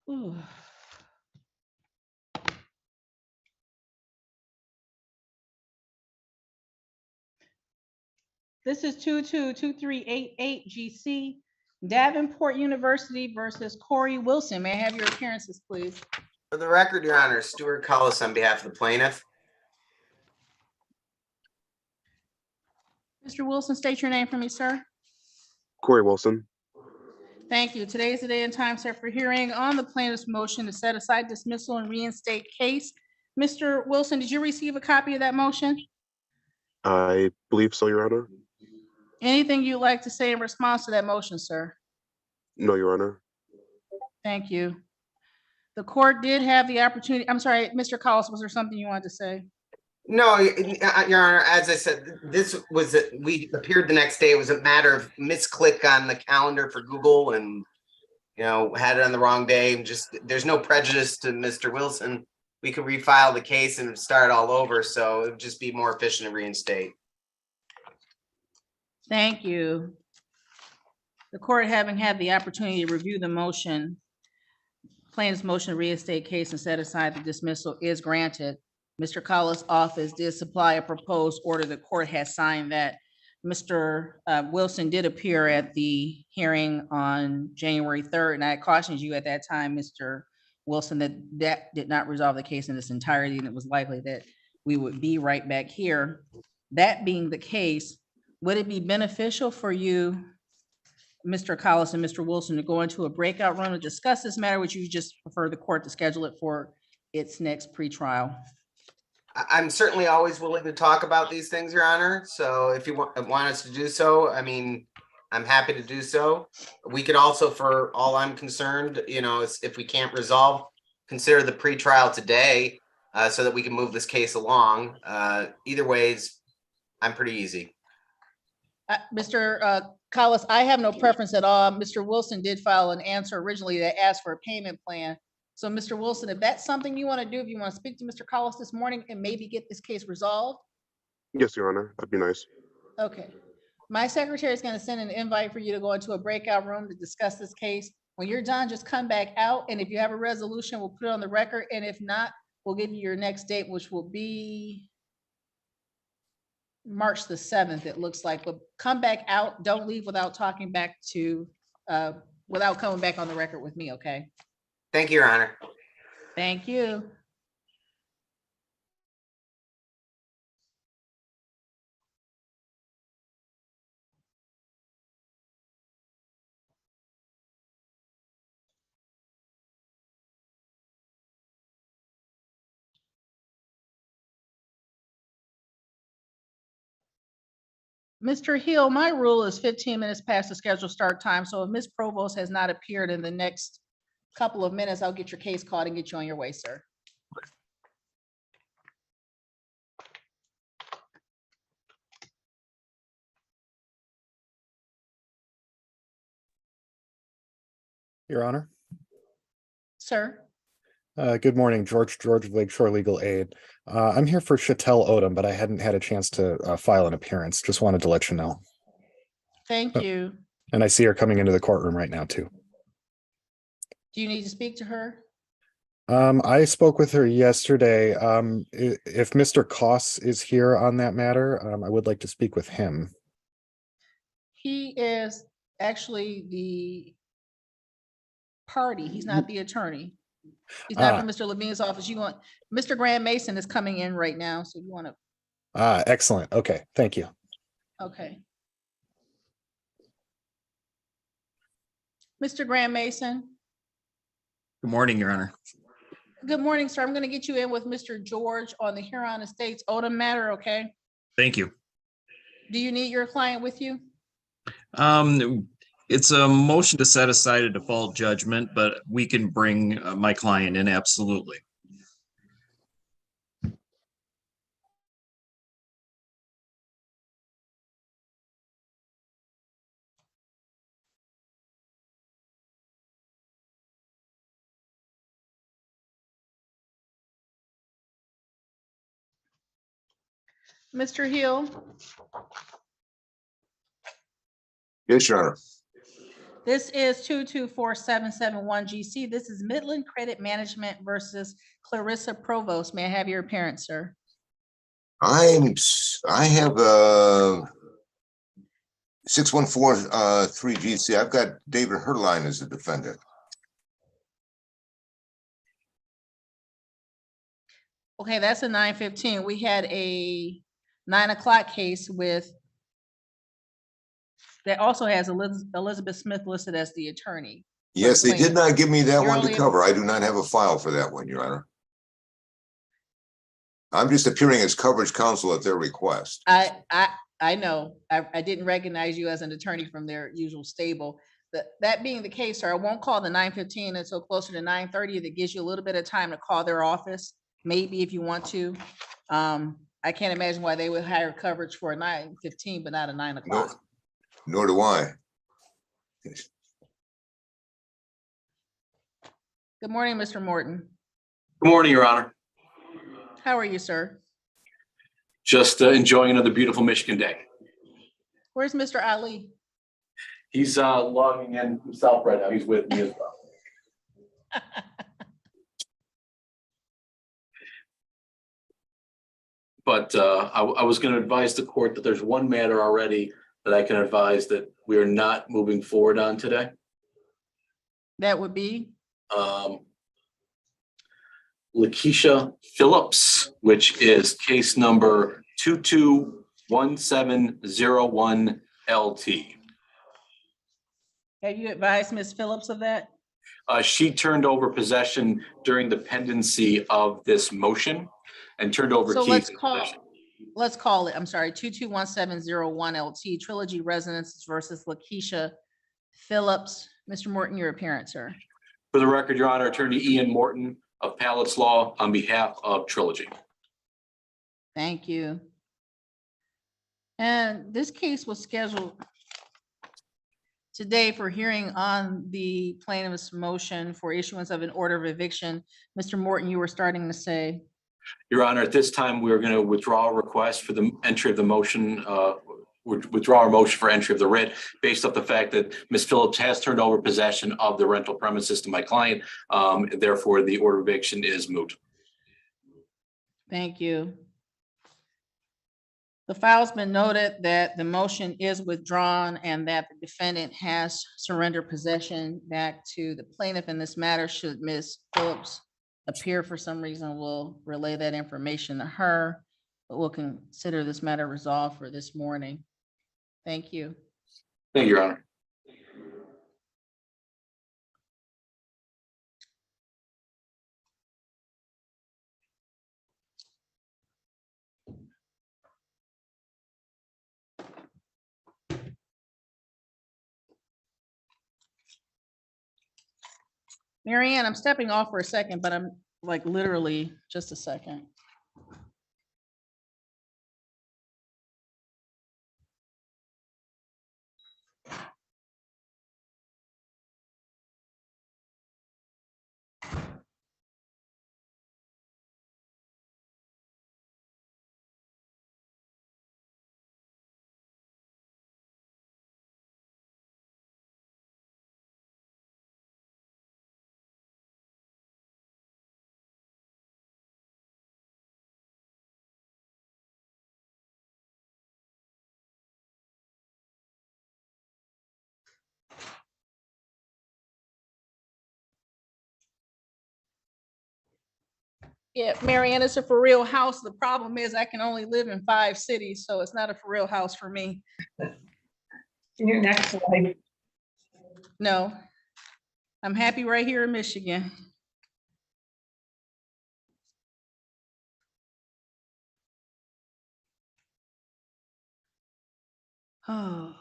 Ooh. This is 222388 GC, Davenport University versus Corey Wilson. May I have your appearances, please? For the record, Your Honor, Stuart Cullis on behalf of the plaintiff. Mr. Wilson, state your name for me, sir. Corey Wilson. Thank you. Today is the day and time set for hearing on the plaintiff's motion to set aside dismissal and reinstate case. Mr. Wilson, did you receive a copy of that motion? I believe so, Your Honor. Anything you'd like to say in response to that motion, sir? No, Your Honor. Thank you. The court did have the opportunity. I'm sorry, Mr. Collis, was there something you wanted to say? No, Your Honor, as I said, we appeared the next day. It was a matter of misclick on the calendar for Google and, had it on the wrong day. Just, there's no prejudice to Mr. Wilson. We could refile the case and start all over. So it would just be more efficient to reinstate. Thank you. The court, having had the opportunity to review the motion, plaintiff's motion to reinstate case and set aside the dismissal is granted. Mr. Collis' office did supply a proposed order. The court has signed that. Mr. Wilson did appear at the hearing on January 3rd, and I cautioned you at that time, Mr. Wilson, that did not resolve the case in its entirety, and it was likely that we would be right back here. That being the case, would it be beneficial for you, Mr. Collis and Mr. Wilson, to go into a breakout room to discuss this matter? Would you just prefer the court to schedule it for its next pretrial? I'm certainly always willing to talk about these things, Your Honor. So if you want us to do so, I mean, I'm happy to do so. We could also, for all I'm concerned, if we can't resolve, consider the pretrial today so that we can move this case along. Either ways, I'm pretty easy. Mr. Collis, I have no preference at all. Mr. Wilson did file an answer originally that asked for a payment plan. So Mr. Wilson, if that's something you want to do, if you want to speak to Mr. Collis this morning and maybe get this case resolved. Yes, Your Honor. That'd be nice. Okay. My secretary is going to send an invite for you to go into a breakout room to discuss this case. When you're done, just come back out. And if you have a resolution, we'll put it on the record. And if not, we'll give you your next date, which will be March the 7th, it looks like. But come back out. Don't leave without talking back to, without coming back on the record with me, okay? Thank you, Your Honor. Thank you. Mr. Hill, my rule is 15 minutes past the scheduled start time. So if Ms. Provost has not appeared in the next couple of minutes, I'll get your case called and get you on your way, sir. Your Honor. Sir. Good morning, George of Lakeshore Legal Aid. I'm here for Chattel Odom, but I hadn't had a chance to file an appearance. Just wanted to let you know. Thank you. And I see her coming into the courtroom right now, too. Do you need to speak to her? I spoke with her yesterday. If Mr. Koss is here on that matter, I would like to speak with him. He is actually the party. He's not the attorney. He's not from Mr. Levine's office. You want Mr. Graham Mason is coming in right now, so you want to. Excellent. Okay, thank you. Okay. Mr. Graham Mason. Good morning, Your Honor. Good morning, sir. I'm going to get you in with Mr. George on the Huron Estates Odom matter, okay? Thank you. Do you need your client with you? It's a motion to set aside a default judgment, but we can bring my client in, absolutely. Mr. Hill, Yes, Your Honor. this is 224771 GC. This is Midland Credit Management versus Clarissa Provost. May I have your appearance, sir? I have 6143 GC. I've got David Herline as the defendant. Okay, that's a 9:15. We had a 9 o'clock case with that also has Elizabeth Smith listed as the attorney. Yes, they did not give me that You're one to only- cover. I do not have a file for that one, Your Honor. I'm just appearing as coverage counsel at their request. I know. I didn't recognize you as an attorney from their usual stable. That being the case, sir, I won't call the 9:15 until closer to 9:30. That gives you a little bit of time to call their office, maybe if you want to. I can't imagine why they would hire coverage for a 9:15, but not a 9 o'clock. Nor do I. Good morning, Mr. Morton. Good morning, Your Honor. How are you, sir? Just enjoying another beautiful Michigan day. Where's Mr. Ali? He's logging in himself right now. He's with me as well. But I was going to advise the court that there's one matter already that I can advise that we are not moving forward on today. That would be? Lakeisha Phillips, which is case number 221701 LT. Have you advised Ms. Phillips of that? She turned over possession during the pendency of this motion and turned over So keys. in possession. let's call it, I'm sorry, 221701 LT, Trilogy Residences versus Lakeisha Phillips. Mr. Morton, your appearance, sir. For the record, Your Honor, Attorney Ian Morton of Palace Law on behalf of Trilogy. Thank you. And this case was scheduled today for hearing on the plaintiff's motion for issuance of an order of eviction. Mr. Morton, you were starting to say. Your Honor, at this time, we're going to withdraw a request for the entry of the motion, withdraw our motion for entry of the writ based off the fact that Ms. Phillips has turned over possession of the rental premises to my client. Therefore, the order of eviction is moot. Thank you. The file's been noted that the motion is withdrawn and that the defendant has surrendered possession back to the plaintiff in this matter. Should Ms. Phillips appear for some reason, we'll relay that information to her, but we'll consider this matter resolved for this morning. Thank you. Thank you, Your Honor. Mary Ann, I'm stepping off for a second, but I'm like literally just a second. Yeah, Mary Ann, it's a for real house. The problem is I can only live in 5 cities, so it's not a for real house for me. Your next slide. No, I'm happy right here in Michigan. Oh.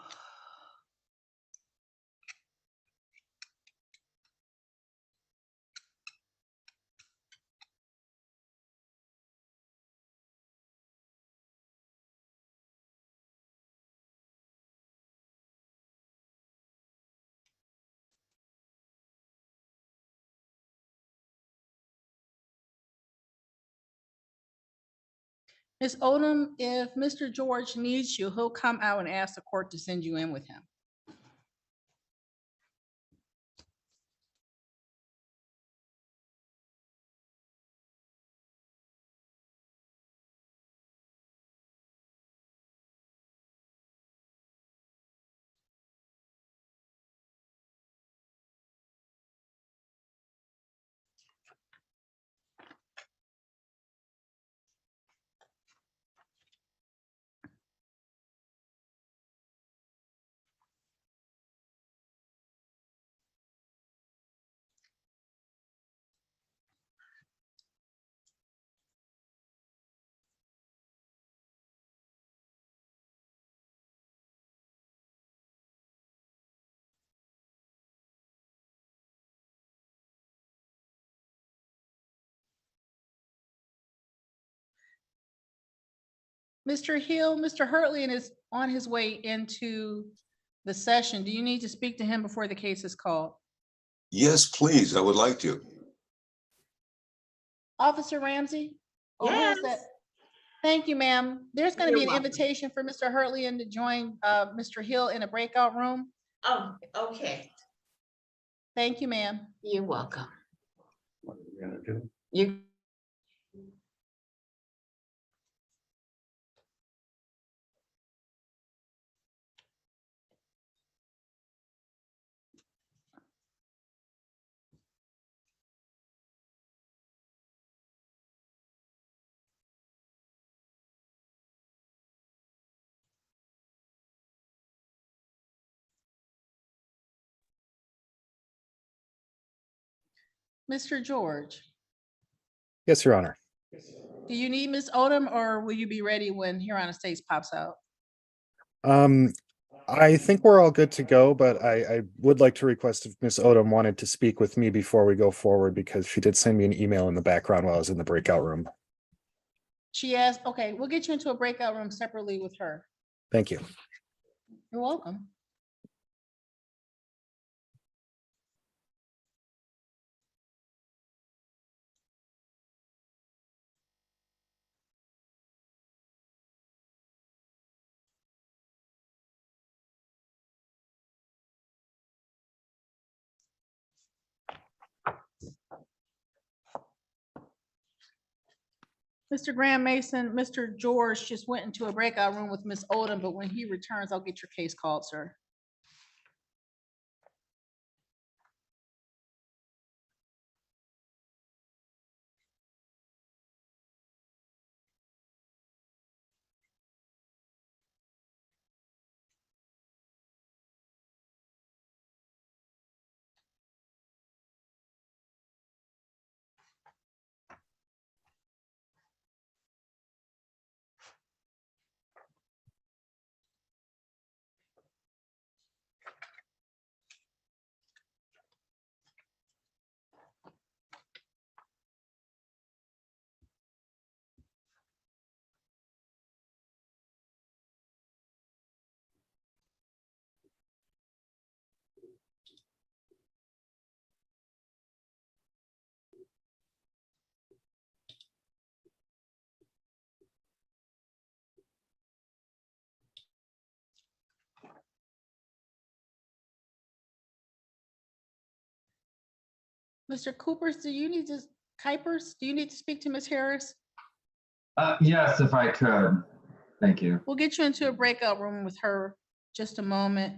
Ms. Odom, if Mr. George needs you, he'll come out and ask the court to send you in with him. Mr. Hill, Mr. Hurtlian is on his way into the session. Do you need to speak to him before the case is called? Yes, please. I would like to. Officer Ramsey? Or who is that? Thank you, ma'am. There's going to be an invitation for Mr. Hurtlian to join Mr. Hill in a breakout room. Oh, okay. Thank you, ma'am. You're welcome. You. Mr. George, Yes, Your Honor. do you need Ms. Odom or will you be ready when Huron Estates pops out? I think we're all good to go, but I would like to request if Ms. Odom wanted to speak with me before we go forward, because she did send me an email in the background while I was in the breakout room. She asked, okay, we'll get you into a breakout room separately with her. Thank you. You're welcome. Mr. Graham Mason, Mr. George just went into a breakout room with Ms. Odom, but when he returns, I'll get your case called, sir. Mr. Kuipers, do you need to speak to Ms. Harris? Yes, if I could. Thank you. We'll get you into a breakout room with her. Just a moment.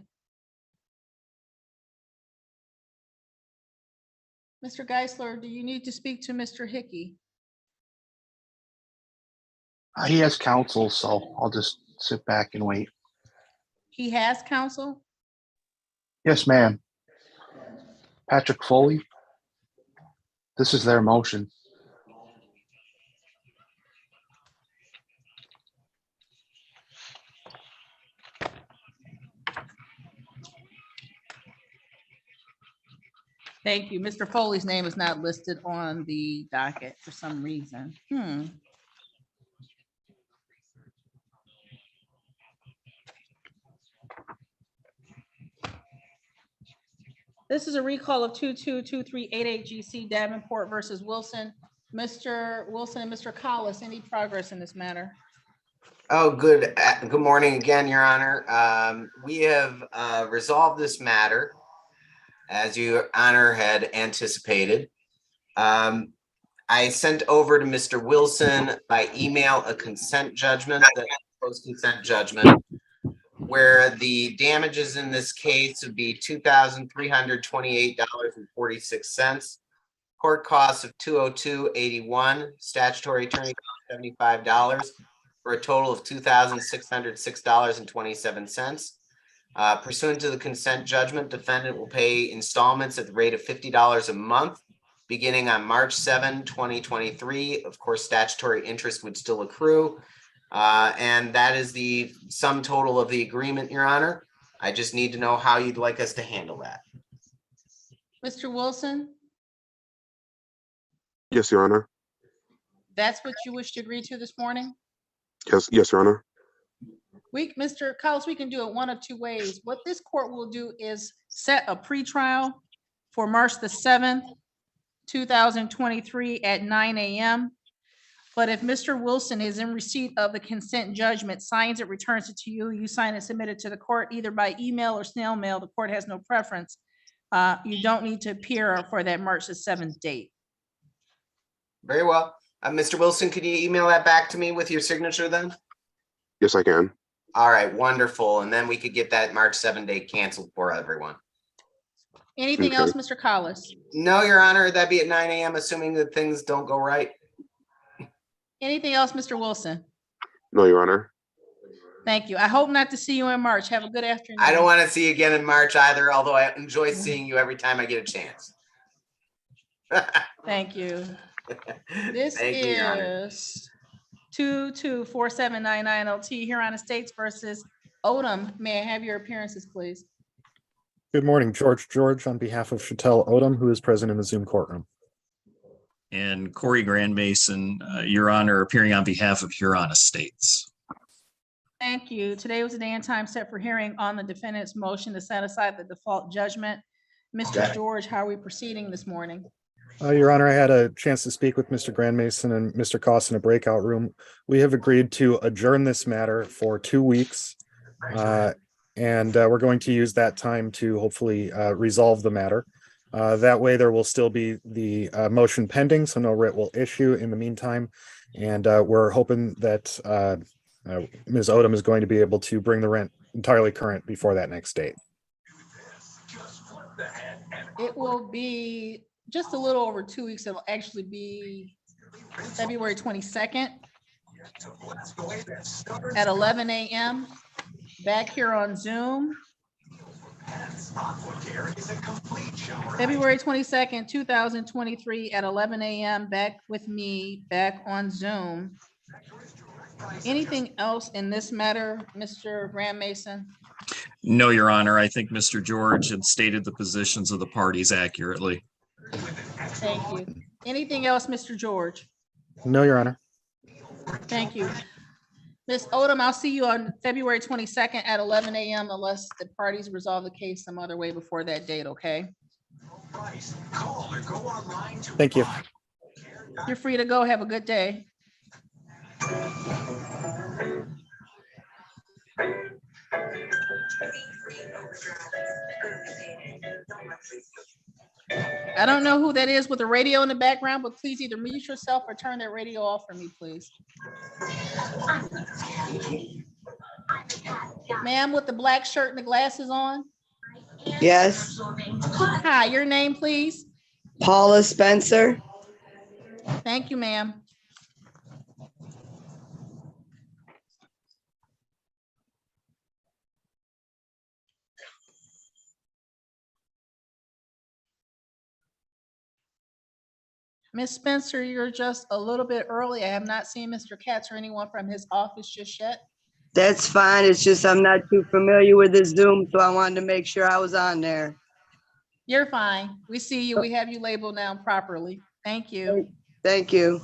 Mr. Geisler, do you need to speak to Mr. Hickey? He has counsel, so I'll just sit back and wait. He has counsel? Yes, ma'am. Patrick Foley. This is their motion. Thank you. Mr. Foley's name is not listed on the docket for some reason. This is a recall of 222388 GC Davenport versus Wilson. Mr. Wilson and Mr. Collis, any progress in this matter? Oh, good. Good morning again, Your Honor. We have resolved this matter as Your Honor had anticipated. I sent over to Mr. Wilson by email a consent judgment, the post-consent judgment, where the damages in this case would be $2,328.46. Court costs of $202.81, statutory attorney costs $75, for a total of $2,606.27. Pursuant to the consent judgment, defendant will pay installments at the rate of $50 a month, beginning on March 7, 2023. Of course, statutory interest would still accrue. And that is the sum total of the agreement, Your Honor. I just need to know how you'd like us to handle that. Mr. Wilson, Yes, Your Honor. that's what you wish to agree to this morning? Yes, Your Honor. Mr. Collins, we can do it one of two ways. What this court will do is set a pretrial for March the 7th, 2023 at 9 a.m. But if Mr. Wilson is in receipt of the consent judgment, signs it, returns it to you, you sign and submit it to the court either by email or snail mail. The court has no preference. You don't need to appear for that March the 7th date. Very well. Mr. Wilson, could you email that back to me with your signature then? Yes, I can. All right, wonderful. And then we could get that March 7 date canceled for everyone. Anything Okay. else, Mr. Collis? No, Your Honor, that'd be at 9 a.m. assuming that things don't go right. Anything else, Mr. Wilson? No, Your Honor. Thank you. I hope not to see you in March. Have a good afternoon. I don't want to see you again in March either, although I enjoy seeing you every time I get a chance. Thank you. This Thank you, Your Honor. is 224799LT Huron Estates versus Odom. May I have your appearances, please? Good morning, George, on behalf of Chattel Odom, who is present in the Zoom courtroom. And Corey Grandmason, Your Honor, appearing on behalf of Huron Estates. Thank you. Today was the day and time set for hearing on the defendant's motion to set aside the default judgment. Mr. George, how are we proceeding this morning? Your Honor, I had a chance to speak with Mr. Grandmason and Mr. Koss in a breakout room. We have agreed to adjourn this matter for 2 weeks. And we're going to use that time to hopefully resolve the matter. That way there will still be the motion pending, so no writ will issue in the meantime. And we're hoping that Ms. Odom is going to be able to bring the rent entirely current before that next date. It will be just a little over 2 weeks. It'll actually be February 22nd at 11 a.m. back here on Zoom. February 22nd, 2023 at 11 a.m. back with me, back on Zoom. Anything else in this matter, Mr. Grandmason? No, Your Honor, I think Mr. George had stated the positions of the parties accurately. Thank you. Anything else, Mr. George? No, Your Honor. Thank you. Ms. Odom, I'll see you on February 22nd at 11 a.m. unless the parties resolve the case some other way before that date, okay? Thank you. You're free to go. Have a good day. I don't know who that is with the radio in the background, but please either mute yourself or turn that radio off for me, please. Ma'am with the black shirt and the glasses on? Yes. Hi, your name, please? Paula Spencer. Thank you, ma'am. Ms. Spencer, you're just a little bit early. I have not seen Mr. Katz or anyone from his office just yet. That's fine. It's just I'm not too familiar with this Zoom, so I wanted to make sure I was on there. You're fine. We see you. We have you labeled now properly. Thank you. Thank you.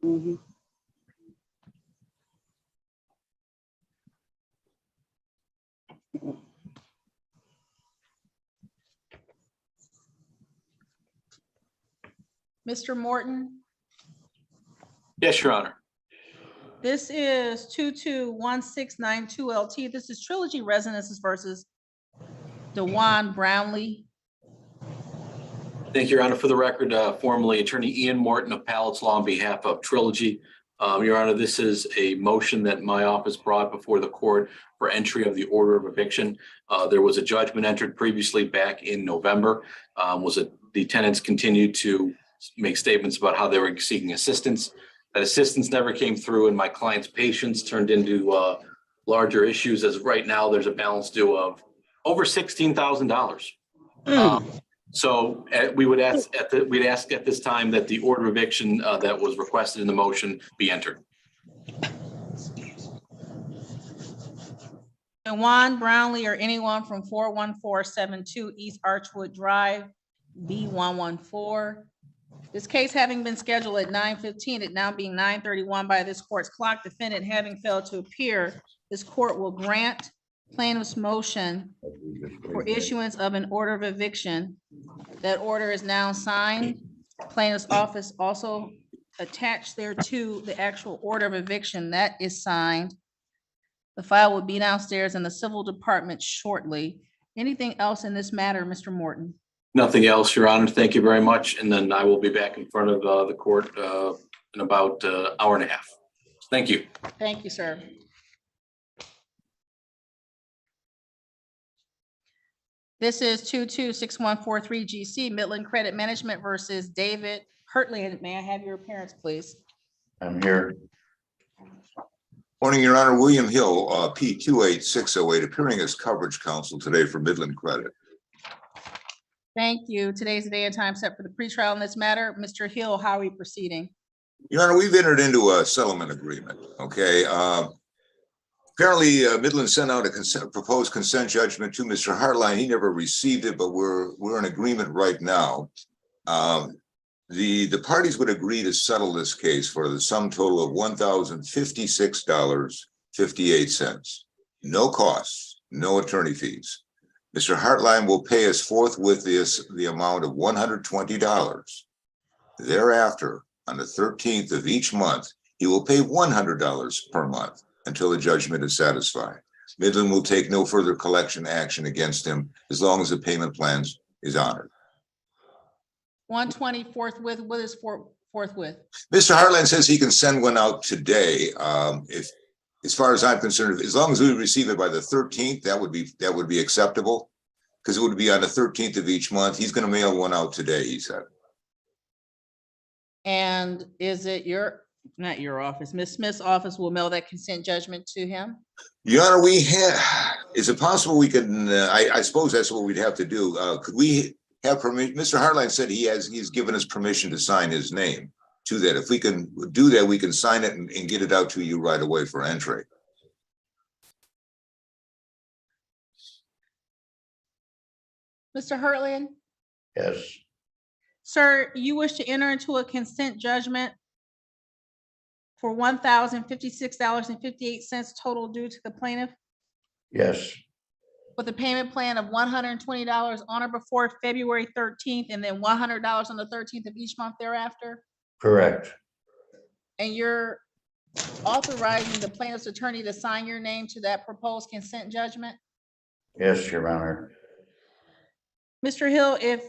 Mhm. Mr. Morton, Yes, Your Honor. this is 221692 LT. This is Trilogy Residences versus DeJuan Brownlee. Thank you, Your Honor. For the record, formerly Attorney Ian Morton of Palace Law on behalf of Trilogy. Your Honor, this is a motion that my office brought before the court for entry of the order of eviction. There was a judgment entered previously back in November. The tenants continued to make statements about how they were seeking assistance. That assistance never came through, and my client's patience turned into larger issues. As of right now, there's a balance due of over $16,000. So we'd ask at this time that the order of eviction that was requested in the motion be entered. DeJuan Brownlee or anyone from 41472 East Archwood Drive, B114. This case having been scheduled at 9:15, it now being 9:31 by this court's clock, defendant having failed to appear, this court will grant plaintiff's motion for issuance of an order of eviction. That order is now signed. Plaintiff's office also attached thereto the actual order of eviction that is signed. The file will be downstairs in the civil department shortly. Anything else in this matter, Mr. Morton? Nothing else, Your Honor. Thank you very much. And then I will be back in front of the court in about an hour and a half. Thank you. Thank you, sir. This is 226143 GC Midland Credit Management versus David Hurtland. May I have your appearance, please? I'm here. Morning, Your Honor. William Hill, P28608, appearing as coverage counsel today for Midland Credit. Thank you. Today's the day and time set for the pretrial in this matter. Mr. Hill, how are we proceeding? Your Honor, we've entered into a settlement agreement, okay? Apparently, Midland sent out a proposed consent judgment to Mr. Hartline. He never received it, but we're in agreement right now. The parties would agree to settle this case for the sum total of $1,056.58. No costs, no attorney fees. Mr. Hartline will pay us forthwith the amount of $120. Thereafter, on the 13th of each month, he will pay $100 per month until the judgment is satisfied. Midland will take no further collection action against him as long as the payment plan is honored. 120 forthwith. What is forthwith? Mr. Hartline says he can send one out today. If, as far as I'm concerned, as long as we receive it by the 13th, that would be acceptable, because it would be on the 13th of each month. He's going to mail one out today, he said. And is it not your office, Ms. Smith's office will mail that consent judgment to him? Your Honor, is it possible we can, I suppose that's what we'd have to do. Could we have permission? Mr. Hartline said he's given us permission to sign his name to that. If we can do that, we can sign it and get it out to you right away for entry. Mr. Hurtland? Yes. Sir, you wish to enter into a consent judgment for $1,056.58 total due to the plaintiff Yes. with a payment plan of $120 on or before February 13th and then $100 on the 13th of each month thereafter? Correct. And you're authorizing the plaintiff's attorney to sign your name to that proposed consent judgment? Yes, Your Honor. Mr. Hill, if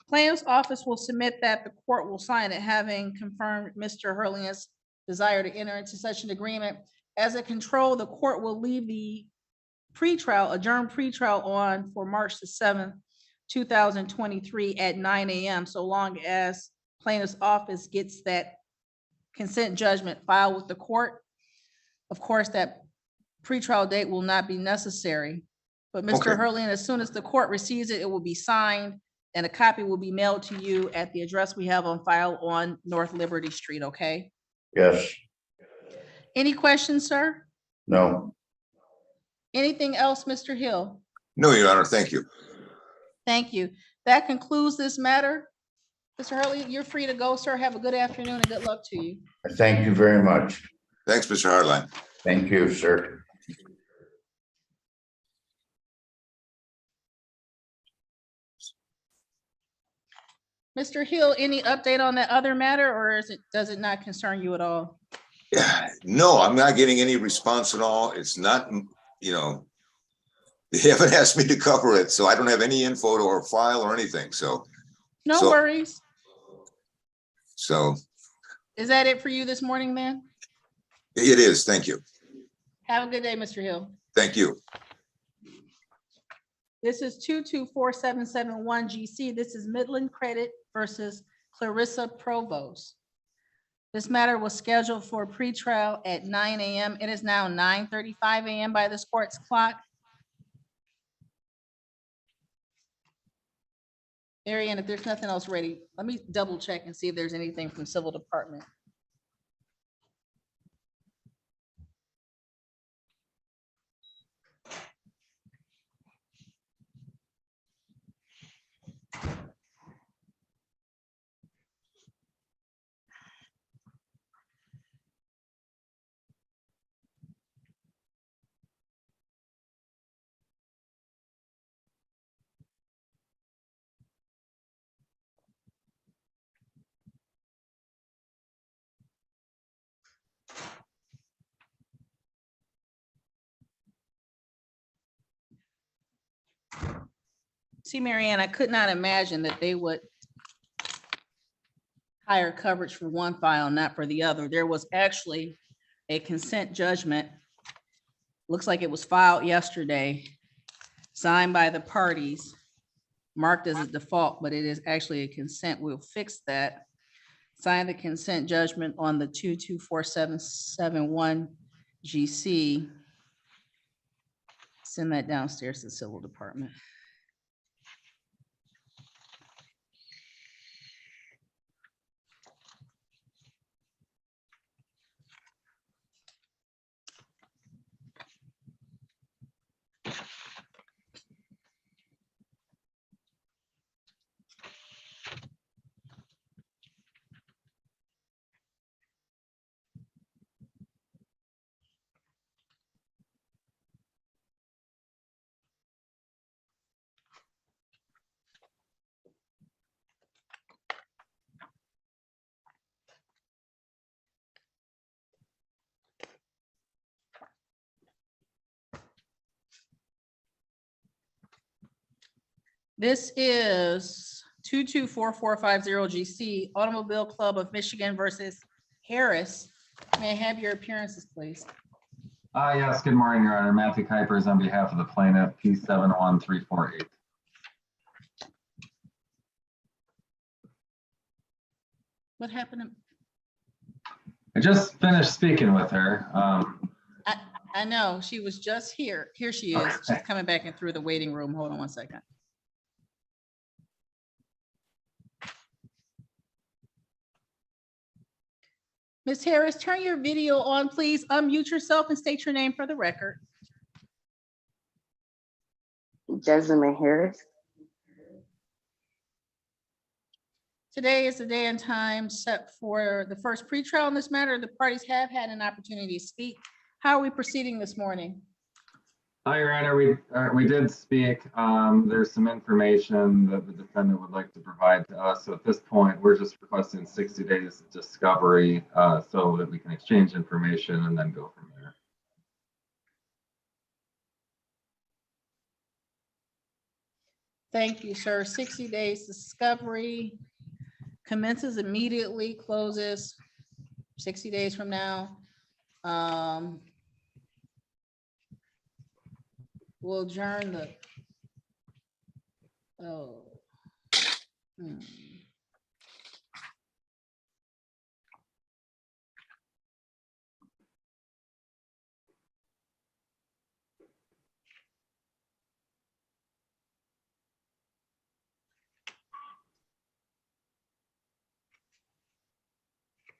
plaintiff's office will submit that, the court will sign it, having confirmed Mr. Hurtland's desire to enter into such an agreement. As a control, the court will leave the adjourned pretrial on for March the 7th, 2023 at 9 a.m. so long as plaintiff's office gets that consent judgment filed with the court. Of course, that pretrial date will not be necessary. But Mr. Hurtland, as soon as the court receives it, it will be signed and a copy will be mailed to you at the address we have on file on North Liberty Street, okay? Yes. Any questions, sir? No. Anything else, Mr. Hill? No, Your Honor. Thank you. Thank you. That concludes this matter. Mr. Hurley, you're free to go, sir. Have a good afternoon and good luck to you. Thank you very much. Thanks, Mr. Hartline. Thank you, sir. Mr. Hill, any update on that other matter, or does it not concern you at all? Yeah, no, I'm not getting any response at all. It's not, they haven't asked me to cover it, so I don't have any info or file or anything, so. No So- worries. So Is that it for you this morning, then? it is, thank you. Have a good day, Mr. Hill. Thank you. This is 224771 GC. This is Midland Credit versus Clarissa Provost. This matter was scheduled for pretrial at 9 a.m. It is now 9:35 a.m. by this court's clock. Marianne, if there's nothing else ready, let me double check and see if there's anything from Civil Department. See, Marianne, I could not imagine that they would hire coverage for one file, not for the other. There was actually a consent judgment. Looks like it was filed yesterday, signed by the parties, marked as a default, but it is actually a consent. We'll fix that. Sign the consent judgment on the 224771 GC. Send that downstairs to the Civil Department. This is 224450 GC Automobile Club of Michigan versus Harris. May I have your appearances, please? Yes, good morning, Your Honor. Matthew Kuipers on behalf of the plaintiff, P71348. What happened? I just finished speaking with her. I know, she was just here. Here she is. She's coming back in through the waiting room. Hold on one second. Ms. Harris, turn your video on, please. Unmute yourself and state your name for the record. Desmond Harris. Today is the day and time set for the first pretrial in this matter. The parties have had an opportunity to speak. How are we proceeding this morning? Hi, Your Honor. We did speak. There's some information that the defendant would like to provide to us. So at this point, we're just requesting 60 days of discovery so that we can exchange information and then go from there. Thank you, sir. 60 days discovery commences immediately, closes 60 days from now. We'll adjourn the,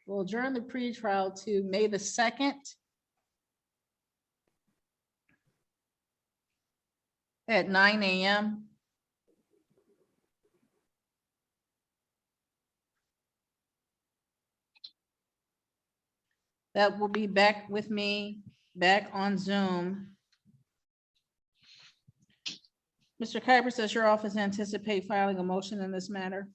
we'll adjourn the pretrial to May the 2nd at 9 a.m. That will be back with me, back on Zoom. Mr. Kuipers, does your office anticipate filing a motion in this matter?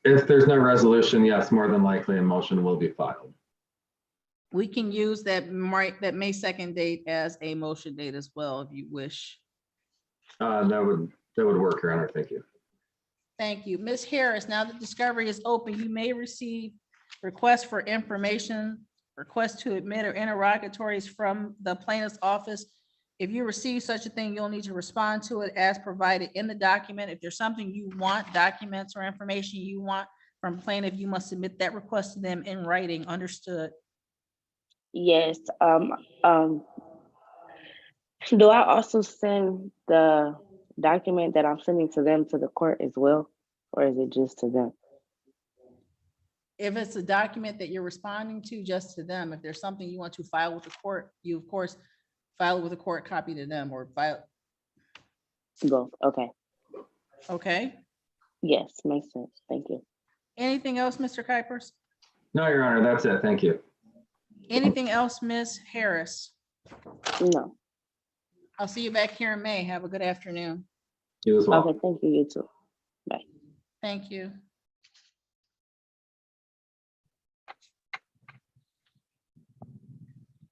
If there's no resolution, yes, more than likely a motion will be filed. We can use that May 2nd date as a motion date as well, if you wish. That would work, Your Honor. Thank you. Thank you. Ms. Harris, now that discovery is open, you may receive requests for information, requests to admit or interrogatories from the plaintiff's office. If you receive such a thing, you'll need to respond to it as provided in the document. If there's something you want, documents or information you want from plaintiff, you must submit that request to them in writing. Understood? Yes. Do I also send the document that I'm sending to them to the court as well, or is it just to them? If it's a document that you're responding to, just to them. If there's something you want to file with the court, you of course file it with a court copy to them or file. Both. Okay. Okay. Yes, makes sense. Thank you. Anything else, Mr. Kuipers? No, Your Honor, that's it. Thank you. Anything else, Ms. Harris? No. I'll see you back here in May. Have a good afternoon. You as well. Okay, thank you. You too. Bye. Thank you.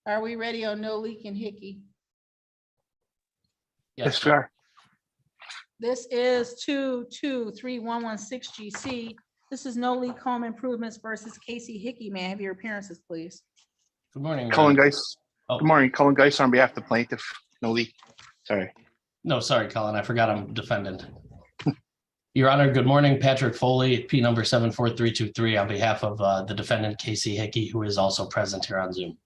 Are we ready on no leak and Hickey? Yes, we are. This is 223-116 GC. This is no leak home improvements versus Casey Hickey. May I have your appearances, please? Good morning. Colin Geis. Oh. Good morning, Colin Geis on behalf of the plaintiff. No leak. Sorry. No, sorry, Colin. I forgot I'm defendant. Your Honor, good morning. Patrick Foley, P number 74323 on behalf of the defendant, Casey Hickey, who is also present here on Zoom.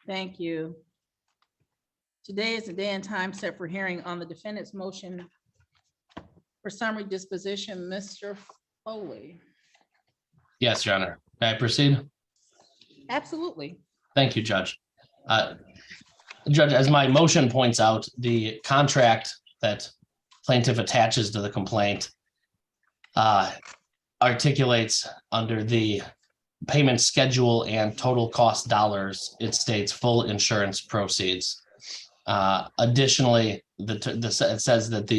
Thank you. Today is the day and time set for hearing on the defendant's motion for summary disposition. Mr. Foley. Yes, Your Honor. May I proceed? Absolutely. Thank you, Judge. Judge, as my motion points out, the contract that plaintiff attaches to the complaint articulates under the payment schedule and total cost dollars, it states full insurance proceeds. Additionally, it says that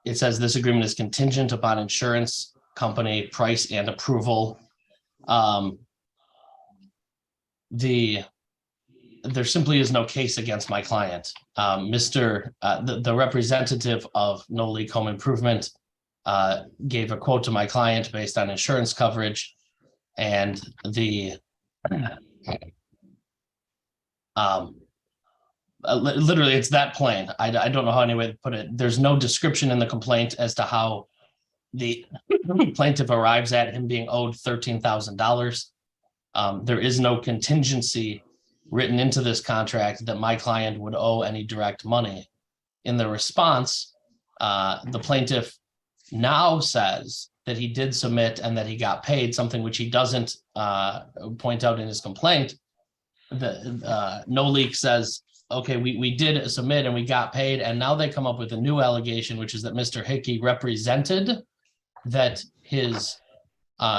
it says this agreement is contingent upon insurance company price and approval. There simply is no case against my client. The representative of No Leak Home Improvement gave a quote to my client based on insurance coverage, and literally it's that plain. I don't know how any way to put it. There's no description in the complaint as to how the plaintiff arrives at him being owed $13,000. There is no contingency written into this contract that my client would owe any direct money. In the response, the plaintiff now says that he did submit and that he got paid, something which he doesn't point out in his complaint. No Leak says, okay, we did submit and we got paid, and now they come up with a new allegation, which is that Mr. Hickey represented that his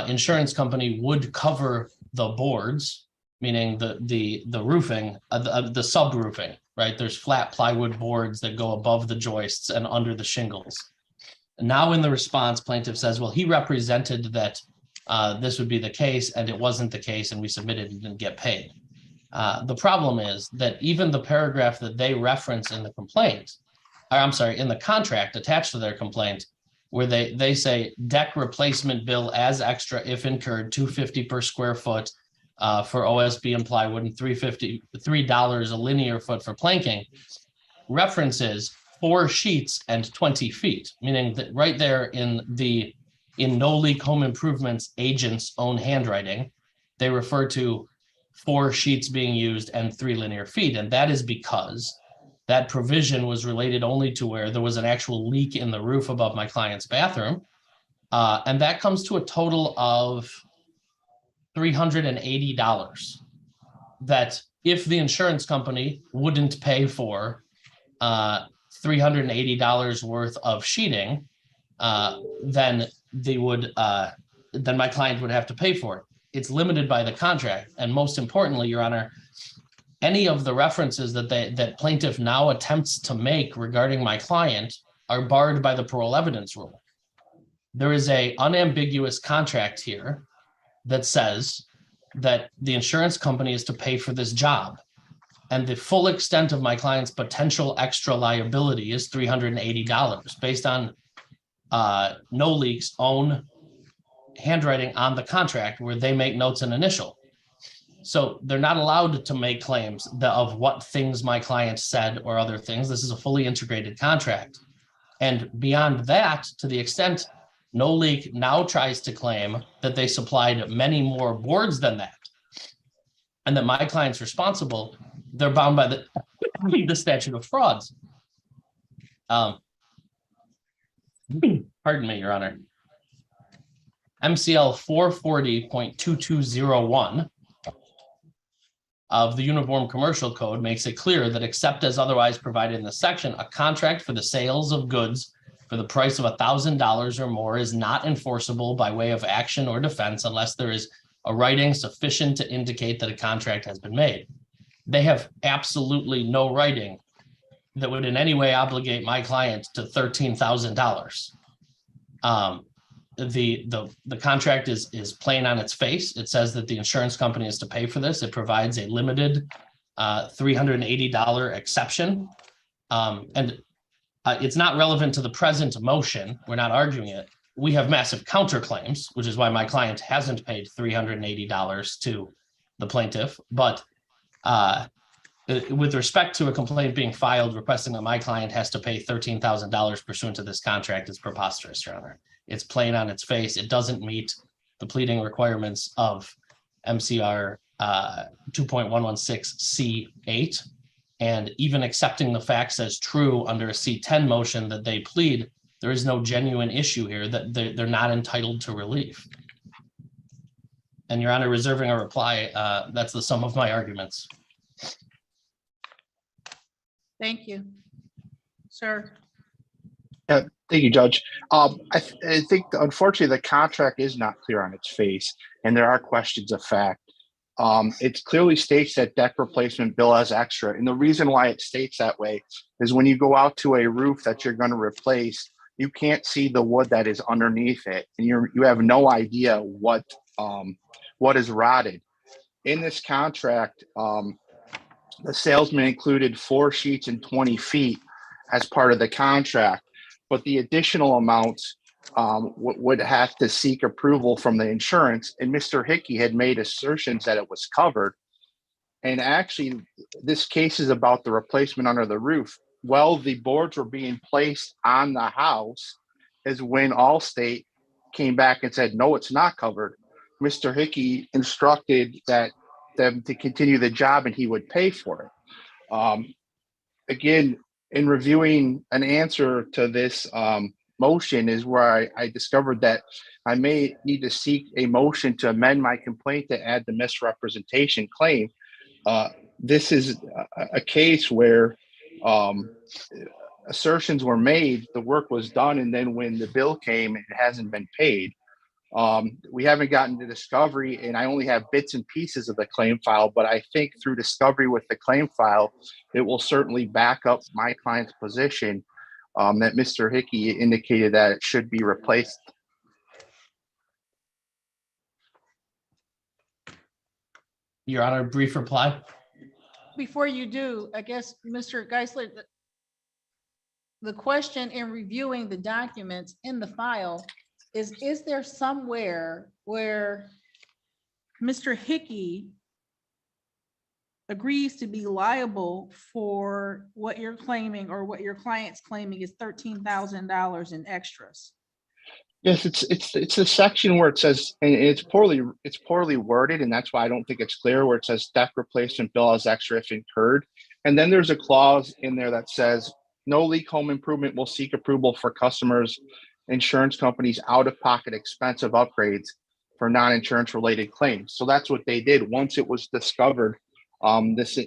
insurance company would cover the boards, meaning the roofing, the subroofing, right? There's flat plywood boards that go above the joists and under the shingles. Now in the response, plaintiff says, well, he represented that this would be the case, and it wasn't the case, and we submitted and didn't get paid. The problem is that even the paragraph that they reference in the complaint, or I'm sorry, in the contract attached to their complaint, where they say deck replacement bill as extra if incurred, $250 per square foot for OSB and plywood, and $3 a linear foot for planking, references 4 sheets and 20 feet, meaning that right there in No Leak Home Improvements agent's own handwriting, they refer to 4 sheets being used and 3 linear feet. And that is because that provision was related only to where there was an actual leak in the roof above my client's bathroom. And that comes to a total of $380 that if the insurance company wouldn't pay for $380 worth of sheeting, then my client would have to pay for it. It's limited by the contract. And most importantly, Your Honor, any of the references that plaintiff now attempts to make regarding my client are barred by the parole evidence rule. There is a unambiguous contract here that says that the insurance company is to pay for this job. And the full extent of my client's potential extra liability is $380 based on No Leak's own handwriting on the contract where they make notes and initial. So they're not allowed to make claims of what things my client said or other things. This is a fully integrated contract. And beyond that, to the extent No Leak now tries to claim that they supplied many more boards than that, and that my client's responsible, they're bound by the statute of frauds. Pardon me, Your Honor. MCL 440.2201 of the Uniform Commercial Code makes it clear that except as otherwise provided in the section, a contract for the sales of goods for the price of $1,000 or more is not enforceable by way of action or defense unless there is a writing sufficient to indicate that a contract has been made. They have absolutely no writing that would in any way obligate my client to $13,000. The contract is plain on its face. It says that the insurance company is to pay for this. It provides a limited $380 exception. It's not relevant to the present motion. We're not arguing it. We have massive counterclaims, which is why my client hasn't paid $380 to the plaintiff. But with respect to a complaint being filed requesting that my client has to pay $13,000 pursuant to this contract, is preposterous, Your Honor. It's plain on its face. It doesn't meet the pleading requirements of MCR 2.116C8. And even accepting the facts as true under a C10 motion that they plead, there is no genuine issue here that they're not entitled to relief. And Your Honor, reserving a reply, that's the sum of my arguments. Thank you. Sir. Thank you, Judge. I think unfortunately the contract is not clear on its face, and there are questions of fact. It clearly states that deck replacement bill as extra, and the reason why it states that way is when you go out to a roof that you're going to replace, you can't see the wood that is underneath it, and you have no idea what is rotted. In this contract, the salesman included 4 sheets and 20 feet as part of the contract, but the additional amounts would have to seek approval from the insurance. And Mr. Hickey had made assertions that it was covered. And actually, this case is about the replacement under the roof. Well, the boards were being placed on the house is when Allstate came back and said, no, it's not covered. Mr. Hickey instructed them to continue the job and he would pay for it. Again, in reviewing an answer to this motion is where I discovered that I may need to seek a motion to amend my complaint to add the misrepresentation claim. This is a case where assertions were made, the work was done, and then when the bill came, it hasn't been paid. We haven't gotten to discovery, and I only have bits and pieces of the claim file, but I think through discovery with the claim file, it will certainly back up my client's position that Mr. Hickey indicated that it should be replaced. Your Honor, brief reply. Before you do, I guess, Mr. Geisler, the question in reviewing the documents in the file is there somewhere where Mr. Hickey agrees to be liable for what you're claiming or what your client's claiming is $13,000 in extras? Yes, it's a section where it says, and it's poorly worded, and that's why I don't think it's clear, where it says deck replacement bill as extra if incurred. And then there's a clause in there that says No Leak Home Improvement will seek approval for customers, insurance companies out-of-pocket expensive upgrades for non-insurance related claims. So that's what they did. Once it was discovered this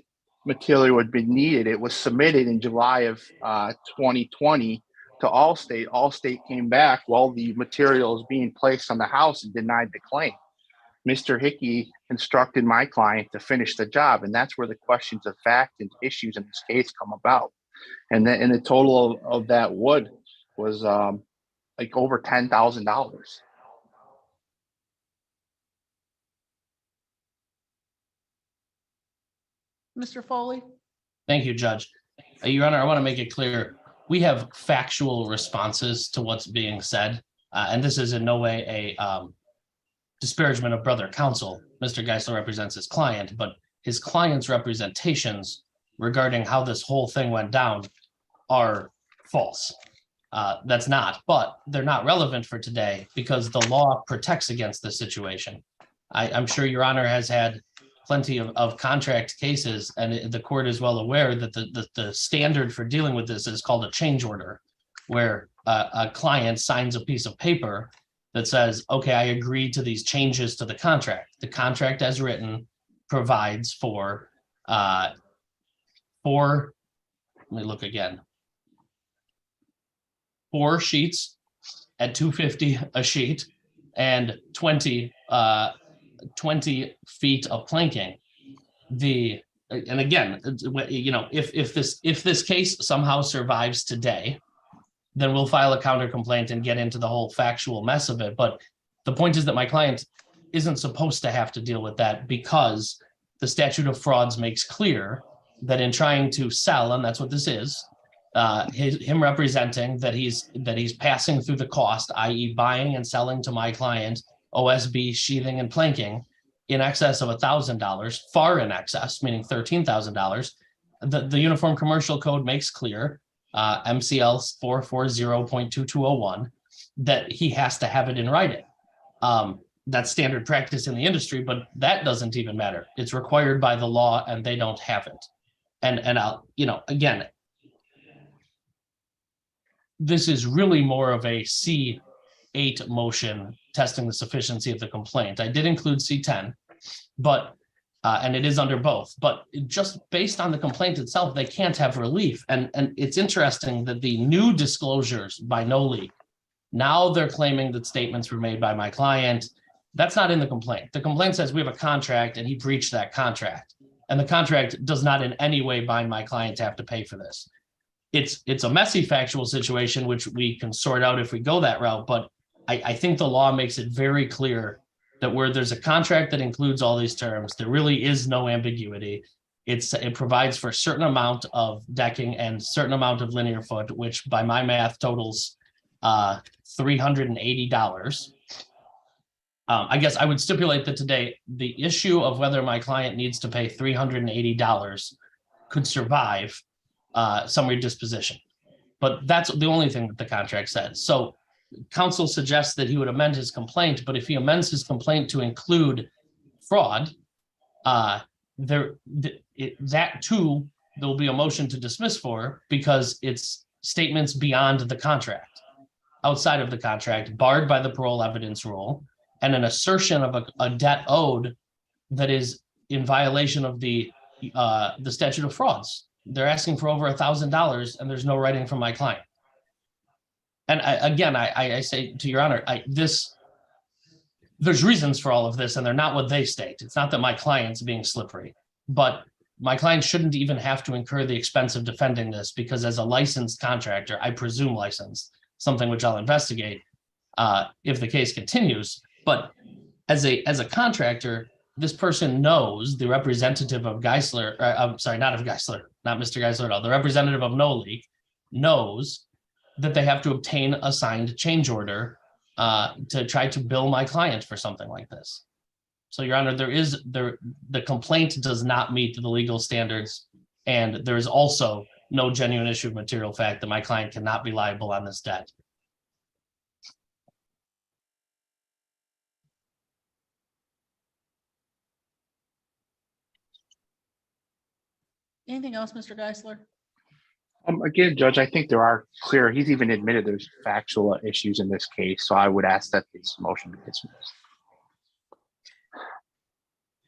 material would be needed, it was submitted in July of 2020 to Allstate. Allstate came back while the material is being placed on the house and denied the claim. Mr. Hickey instructed my client to finish the job, and that's where the questions of fact and issues in this case come about. And the total of that wood was like over $10,000. Mr. Foley? Thank you, Judge. Your Honor, I want to make it clear, we have factual responses to what's being said. And this is in no way a disparagement of brother counsel. Mr. Geisler represents his client, but his client's representations regarding how this whole thing went down are false. That's not, but they're not relevant for today because the law protects against this situation. I'm sure Your Honor has had plenty of contract cases, and the court is well aware that the standard for dealing with this is called a change order, where a client signs a piece of paper that says, okay, I agree to these changes to the contract. The contract as written provides for let me look again, 4 sheets at $250 a sheet and 20 feet of planking. And again, you know, if this case somehow survives today, then we'll file a counter complaint and get into the whole factual mess of it. But the point is that my client isn't supposed to have to deal with that because the statute of frauds makes clear that in trying to sell, and that's what this is, him representing that he's passing through the cost, i.e. buying and selling to my client OSB sheathing and planking in excess of $1,000, far in excess, meaning $13,000. The Uniform Commercial Code makes clear, MCL 440.2201, that he has to have it in writing. That's standard practice in the industry, but that doesn't even matter. It's required by the law and they don't have it. And I'll, you know, again, this is really more of a C8 motion testing the sufficiency of the complaint. I did include C10, but and it is under both, but just based on the complaint itself, they can't have relief. And it's interesting that the new disclosures by No Leak, now they're claiming that statements were made by my client. That's not in the complaint. The complaint says we have a contract and he breached that contract. And the contract does not in any way bind my client to have to pay for this. It's a messy factual situation, which we can sort out if we go that route. But I think the law makes it very clear that where there's a contract that includes all these terms, there really is no ambiguity. It provides for a certain amount of decking and certain amount of linear foot, which by my math totals $380. I guess I would stipulate that today, the issue of whether my client needs to pay $380 could survive summary disposition. But that's the only thing that the contract says. So counsel suggests that he would amend his complaint, but if he amends his complaint to include fraud, that too, there'll be a motion to dismiss for because it's statements beyond the contract, outside of the contract, barred by the parole evidence rule, and an assertion of a debt owed that is in violation of the statute of frauds. They're asking for over $1,000 and there's no writing from my client. And I say to Your Honor, there's reasons for all of this and they're not what they state. It's not that my client's being slippery, but my client shouldn't even have to incur the expense of defending this because as a licensed contractor, I presume licensed, something which I'll investigate if the case continues. But as a contractor, this person knows, the representative of Geisler, I'm sorry, not of Geisler, not Mr. Geisler at all, the representative of No Leak knows that they have to obtain a signed change order to try to bill my client for something like this. So Your Honor, the complaint does not meet the legal standards, and there is also no genuine issue of material fact that my client cannot be liable on this debt. Anything else, Mr. Geisler? Again, Judge, I think there are clear, he's even admitted there's factual issues in this case, so I would ask that this motion be dismissed.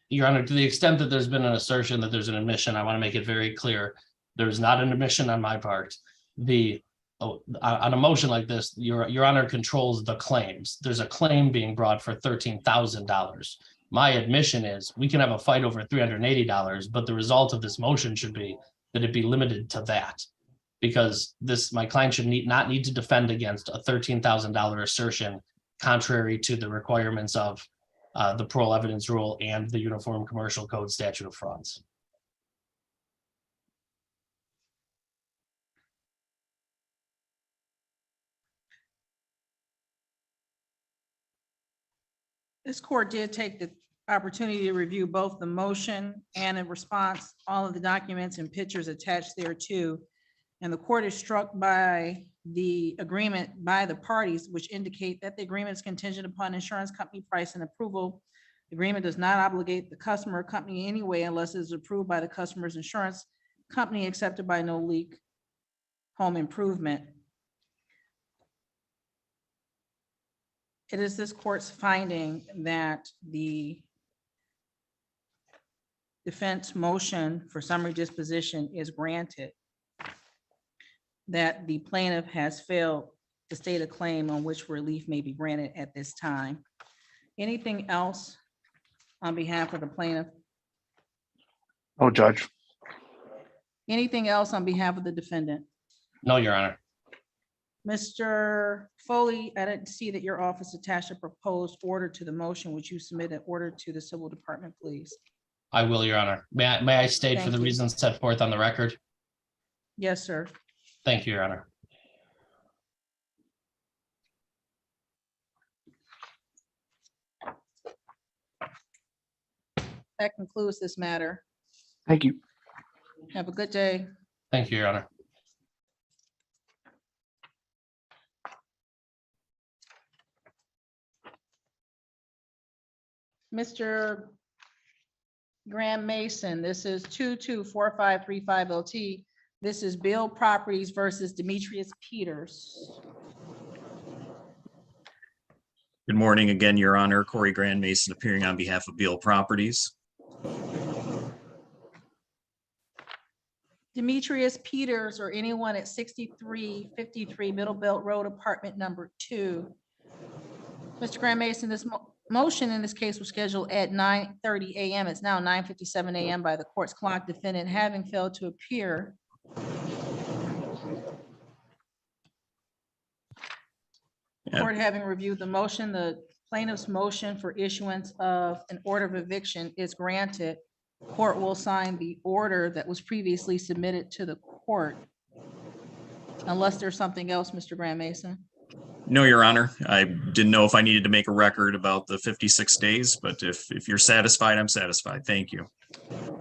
Your Honor, to the extent that there's been an assertion that there's an admission, I want to make it very clear. There's not an admission on my part. On a motion like this, Your Honor controls the claims. There's a claim being brought for $13,000. My admission is we can have a fight over $380, but the result of this motion should be that it be limited to that. Because my client should not need to defend against a $13,000 assertion contrary to the requirements of the parole evidence rule and the Uniform Commercial Code statute of frauds. This court did take the opportunity to review both the motion and in response, all of the documents and pictures attached thereto. And the court is struck by the agreement by the parties, which indicate that the agreement is contingent upon insurance company price and approval. The agreement does not obligate the customer or company in any way unless it is approved by the customer's insurance company, accepted by No Leak Home Improvement. It is this court's finding that the defense motion for summary disposition is granted, that the plaintiff has failed to state a claim on which relief may be granted at this time. Anything else on behalf of the plaintiff? No, Judge. Anything else on behalf of the defendant? No, Your Honor. Mr. Foley, I didn't see that your office attached a proposed order to the motion. Would you submit an order to the civil department, please? I will, Your Honor. May I state for Thank the you. reasons set forth on the record? Yes, sir. Thank you, Your Honor. That concludes this matter. Thank you. Have a good day. Thank you, Your Honor. Mr. Graham Mason, this is 224535 LT. This is Bill Properties versus Demetrius Peters. Good morning again, Your Honor. Corey Grand Mason appearing on behalf of Beal Properties. Demetrius Peters or anyone at 6353 Middle Belt Road, apartment number 2. Mr. Graham Mason, this motion in this case was scheduled at 9:30 a.m. It's now 9:57 a.m. by the court's clock. Defendant having failed to appear. Court having reviewed the motion, the plaintiff's motion for issuance of an order of eviction is granted. Court will sign the order that was previously submitted to the court. Unless there's something else, Mr. Graham Mason. No, Your Honor. I didn't know if I needed to make a record about the 56 days, but if you're satisfied, I'm satisfied. Thank you.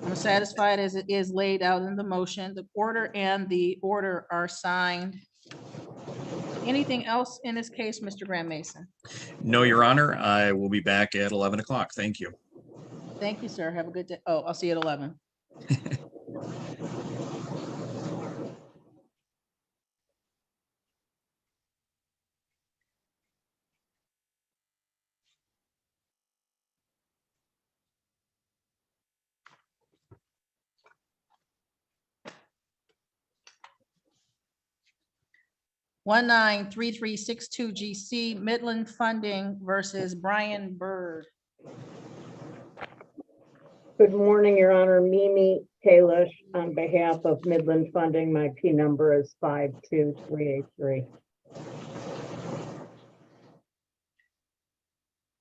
I'm satisfied as it is laid out in the motion. The order and the order are signed. Anything else in this case, Mr. Graham Mason? No, Your Honor. I will be back at 11 o'clock. Thank you. Thank you, sir. Have a good day. Oh, I'll see you at 11. One 3362 GC Midland Funding versus Brian Bird. Good morning, Your Honor. Mimi Kalish on behalf of Midland Funding. My P number is 52383.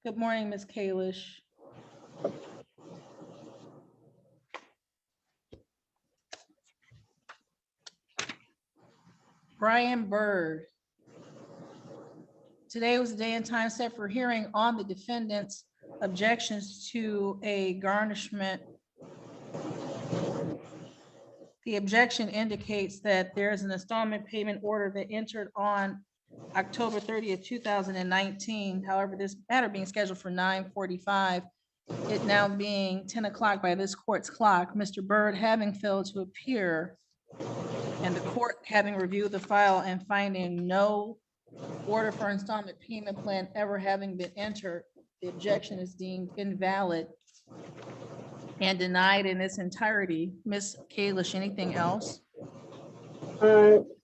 Good morning, Ms. Kalish. Brian Bird. Today was the day and time set for hearing on the defendant's objections to a garnishment. The objection indicates that there is an installment payment order that entered on October 30th, 2019. However, this matter being scheduled for 9:45, it now being 10 o'clock by this court's clock, Mr. Bird having failed to appear and the court having reviewed the file and finding no order for installment payment plan ever having been entered, the objection is deemed invalid and denied in its entirety. Ms. Kalish, anything else?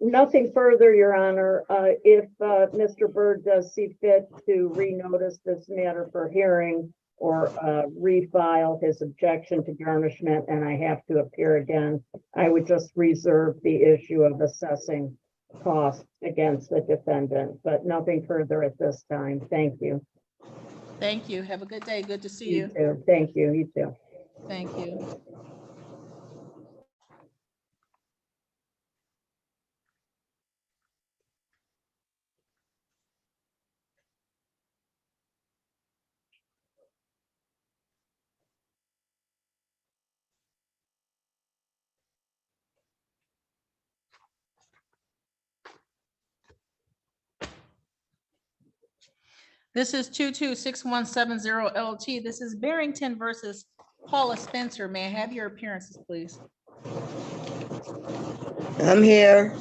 Nothing further, Your Honor. If Mr. Bird does see fit to renotice this matter for hearing or refile his objection to garnishment and I have to appear again, I would just reserve the issue of assessing costs against the defendant, but nothing further at this time. Thank you. Thank you. Have a good day. Good to see You you. too. Thank you. You too. Thank you. This is 226170 LT. This is Barrington versus Paula Spencer. May I have your appearances, please? I'm here.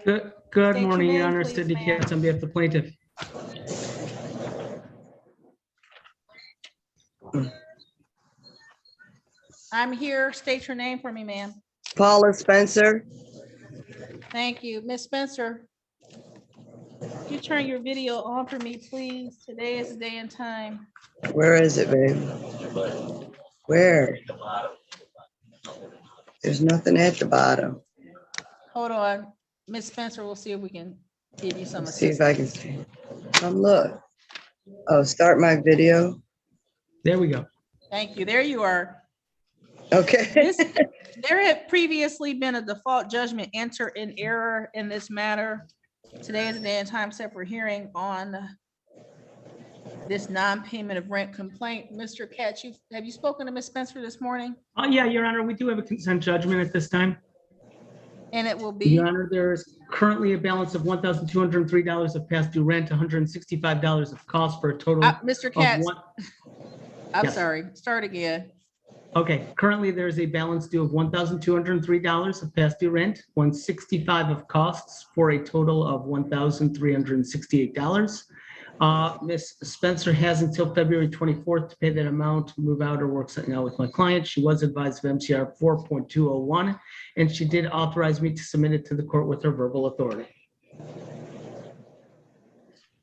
Good State your morning, Your name, Honor. please, Sidney ma'am. Katz on behalf of the plaintiff. I'm here. State your name for me, ma'am. Paula Spencer. Thank you. Miss Spencer, you turn your video on for me, please. Today is the day and time. Where is it, babe? Where? There's nothing at the bottom. Hold on. Miss Spencer, we'll see if we can give you some Let's see if I can assistance. see. Look. Oh, start my video. There we go. Thank you. There you are. Okay. There had previously been a default judgment entered in error in this matter. Today is the day and time set for hearing on this non-payment of rent complaint. Mr. Katz, have you spoken to Ms. Spencer this morning? Yeah, Your Honor, we do have a consent judgment at this time. And it will be? Your Honor, there's currently a balance of $1,203 of past due rent, $165 of cost for a total. Mr. Katz, I'm Yes. sorry, start again. Okay, currently there's a balance due of $1,203 of past due rent, $165 of costs for a total of $1,368. Ms. Spencer has until February 24th to pay that amount, move out or work something out with my client. She was advised of MCR 4.201, and she did authorize me to submit it to the court with her verbal authority.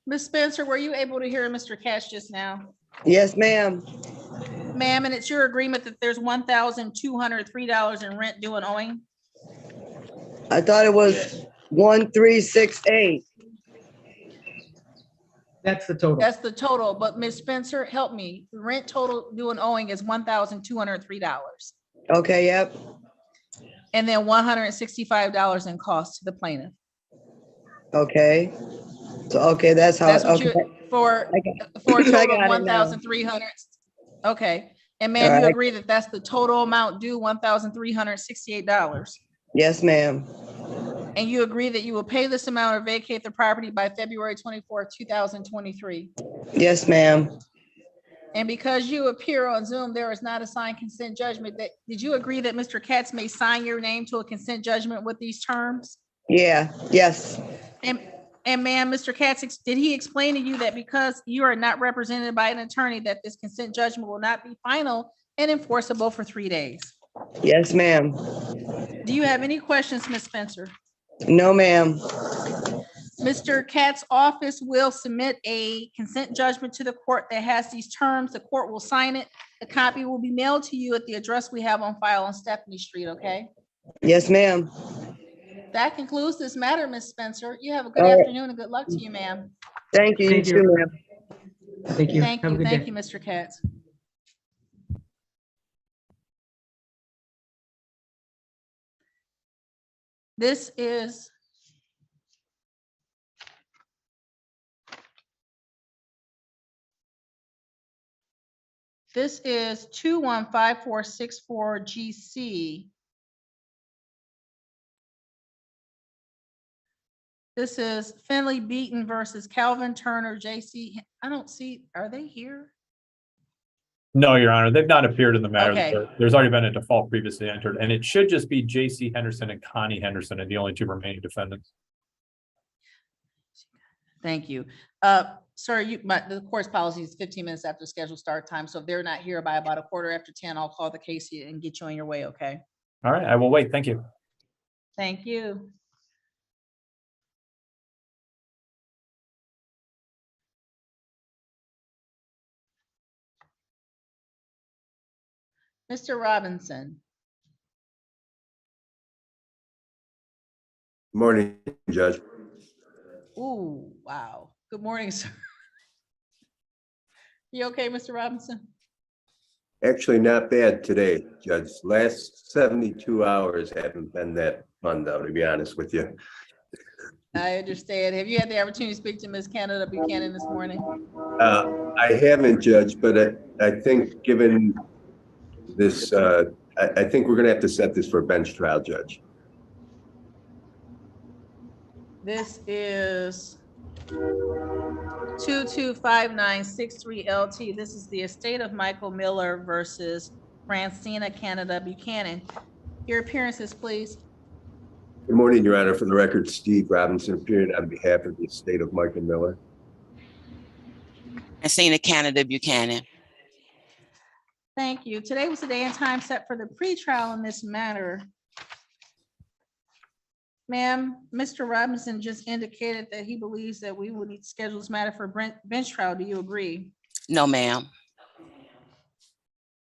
Ms. Spencer, were you able to hear Mr. Katz just now? Yes, ma'am. Ma'am, and it's your agreement that there's $1,203 in rent due and owing? I thought it was 1368. That's the total. That's the total, but Ms. Spencer, help me. The rent total due and owing is $1,203. Okay, yep. And then $165 in cost to the plaintiff. Okay. So, okay, that's how, That's what okay. you, for a I total got of it now. 1,300. Okay, and All ma'am, you right. agree that that's the total amount due, $1,368? Yes, ma'am. And you agree that you will pay this amount or vacate the property by February 24th, 2023? Yes, ma'am. And because you appear on Zoom, there is not a signed consent judgment. Did you agree that Mr. Katz may sign your name to a consent judgment with these terms? Yeah, yes. And ma'am, Mr. Katz, did he explain to you that because you are not represented by an attorney, that this consent judgment will not be final and enforceable for 3 days? Yes, ma'am. Do you have any questions, Ms. Spencer? No, ma'am. Mr. Katz's office will submit a consent judgment to the court that has these terms. The court will sign it. The copy will be mailed to you at the address we have on file on Stephanie Street, okay? Yes, ma'am. That concludes this matter, Ms. Spencer. You have a good All right. afternoon and good luck to you, ma'am. Thank you. You too, ma'am. Thank you. Thank Have a you. good Thank day. you, Mr. Katz. This is This is 215464 GC. This is Finley Beaton versus Calvin Turner, JC. I don't see, are they here? No, Your Honor, they've not appeared in the matter. Okay. There's already been a default previously entered, and it should just be J.C. Henderson and Connie Henderson are the only two remaining defendants. Thank you. Sir, the court's policy is 15 minutes after scheduled start time. So if they're not here by about 10:15, I'll call the case and get you on your way, okay? All right, I will wait. Thank you. Thank you. Mr. Robinson. Morning, Judge. Ooh, wow. Good morning, sir. You okay, Mr. Robinson? Actually, not bad today, Judge. Last 72 hours haven't been that fun, though, to be honest with you. I understand. Have you had the opportunity to speak to Ms. Canada Buchanan this morning? I haven't, Judge, but I think given this, I think we're going to have to set this for a bench trial, Judge. This is 225963 LT. This is the estate of Michael Miller versus Francina Canada Buchanan. Your appearances, please. Good morning, Your Honor. For the record, Steve Robinson appearing on behalf of the estate of Michael Miller. Francina Canada Buchanan. Thank you. Today was the day and time set for the pretrial in this matter. Ma'am, Mr. Robinson just indicated that he believes that we will need to schedule this matter for bench trial. Do you agree? No, ma'am.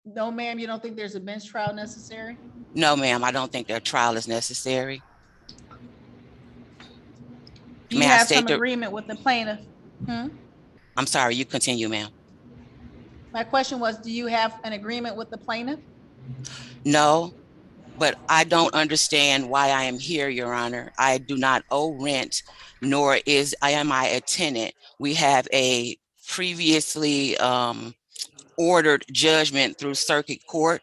No, ma'am, you don't think there's a bench trial necessary? No, ma'am, I don't think their trial is necessary. Do you May I have state some the- agreement with the plaintiff? I'm sorry, you continue, ma'am. My question was, do you have an agreement with the plaintiff? No, but I don't understand why I am here, Your Honor. I do not owe rent, nor am I a tenant. We have a previously ordered judgment through circuit court,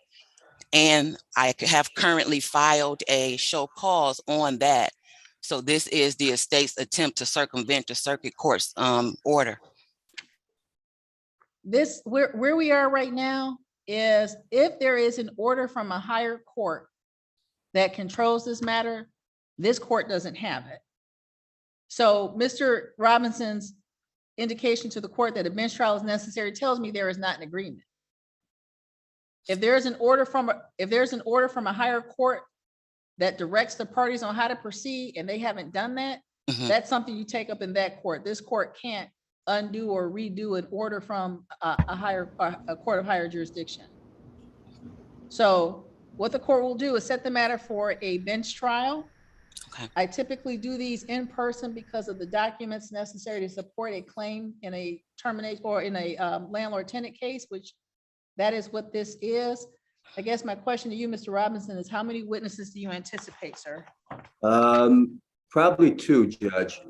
and I have currently filed a show cause on that. So this is the estate's attempt to circumvent the circuit court's order. This, where we are right now is if there is an order from a higher court that controls this matter, this court doesn't have it. So Mr. Robinson's indication to the court that a bench trial is necessary tells me there is not an agreement. If there's an order from a higher court that directs the parties on how to proceed and they haven't done that, that's something you take up in that court. This court can't undo or redo an order from a court of higher jurisdiction. So what the court will do is set the matter for a bench trial. Okay. I typically do these in person because of the documents necessary to support a claim in a termination or in a landlord tenant case, which that is what this is. I guess my question to you, Mr. Robinson, is how many witnesses do you anticipate, sir? Probably 2, Judge.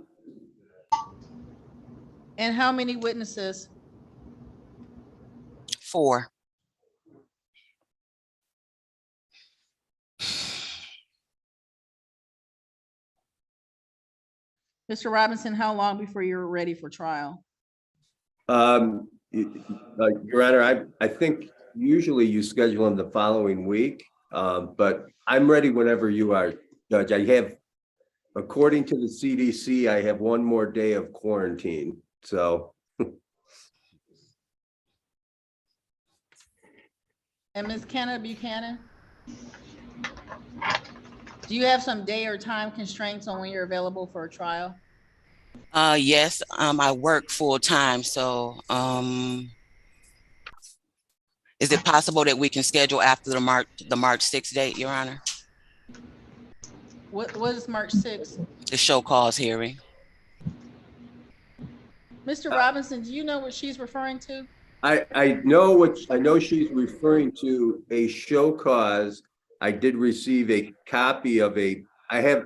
And how many witnesses? 4. Mr. Robinson, how long before you're ready for trial? Your Honor, I think usually you schedule them the following week, but I'm ready whenever you are, Judge. I have, according to the CDC, I have 1 more day of quarantine, so. And Ms. Canada Buchanan? Do you have some day or time constraints on when you're available for a trial? Yes, I work full time, so is it possible that we can schedule after the March 6th date, Your Honor? What is March 6th? The show cause hearing. Mr. Robinson, do you know what she's referring to? I know she's referring to a show cause. I did receive a copy of I have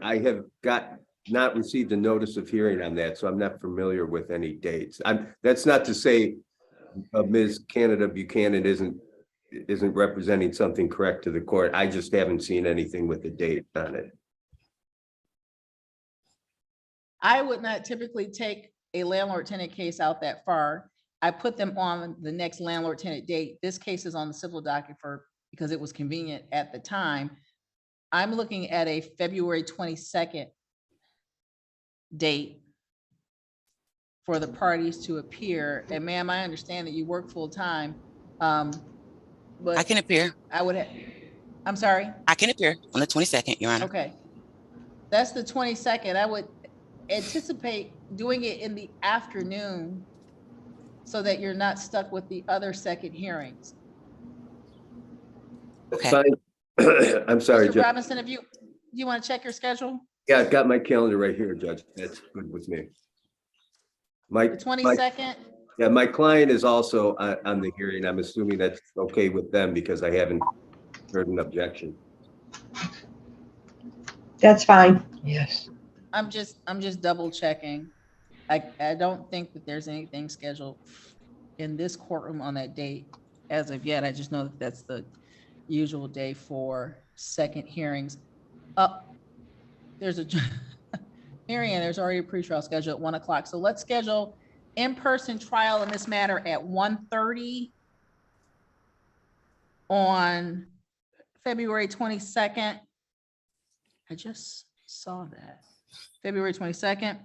not received a notice of hearing on that, so I'm not familiar with any dates. That's not to say Ms. Canada Buchanan isn't representing something correct to the court. I just haven't seen anything with the date on it. I would not typically take a landlord tenant case out that far. I put them on the next landlord tenant date. This case is on the civil docket because it was convenient at the time. I'm looking at a February 22nd date for the parties to appear. And ma'am, I understand that you work full time. But I can appear. I'm sorry? I can appear on the 22nd, Your Honor. Okay. That's the 22nd. I would anticipate doing it in the afternoon so that you're not stuck with the other second hearings. Okay. Fine. I'm sorry, Mr. Judge. Robinson, you want to check your schedule? Yeah, I've got my calendar right here, Judge. That's good with me. The My 22nd? yeah, my client is also on the hearing. I'm assuming that's okay with them because I haven't heard an objection. That's fine. Yes. I'm just double checking. I don't think that there's anything scheduled in this courtroom on that date as of yet. I just know that that's the usual day for second hearings. There's a hearing and there's already a pretrial scheduled at 1 o'clock. So let's schedule in-person trial in this matter at 1:30 on February 22nd. I just saw that. February 22nd,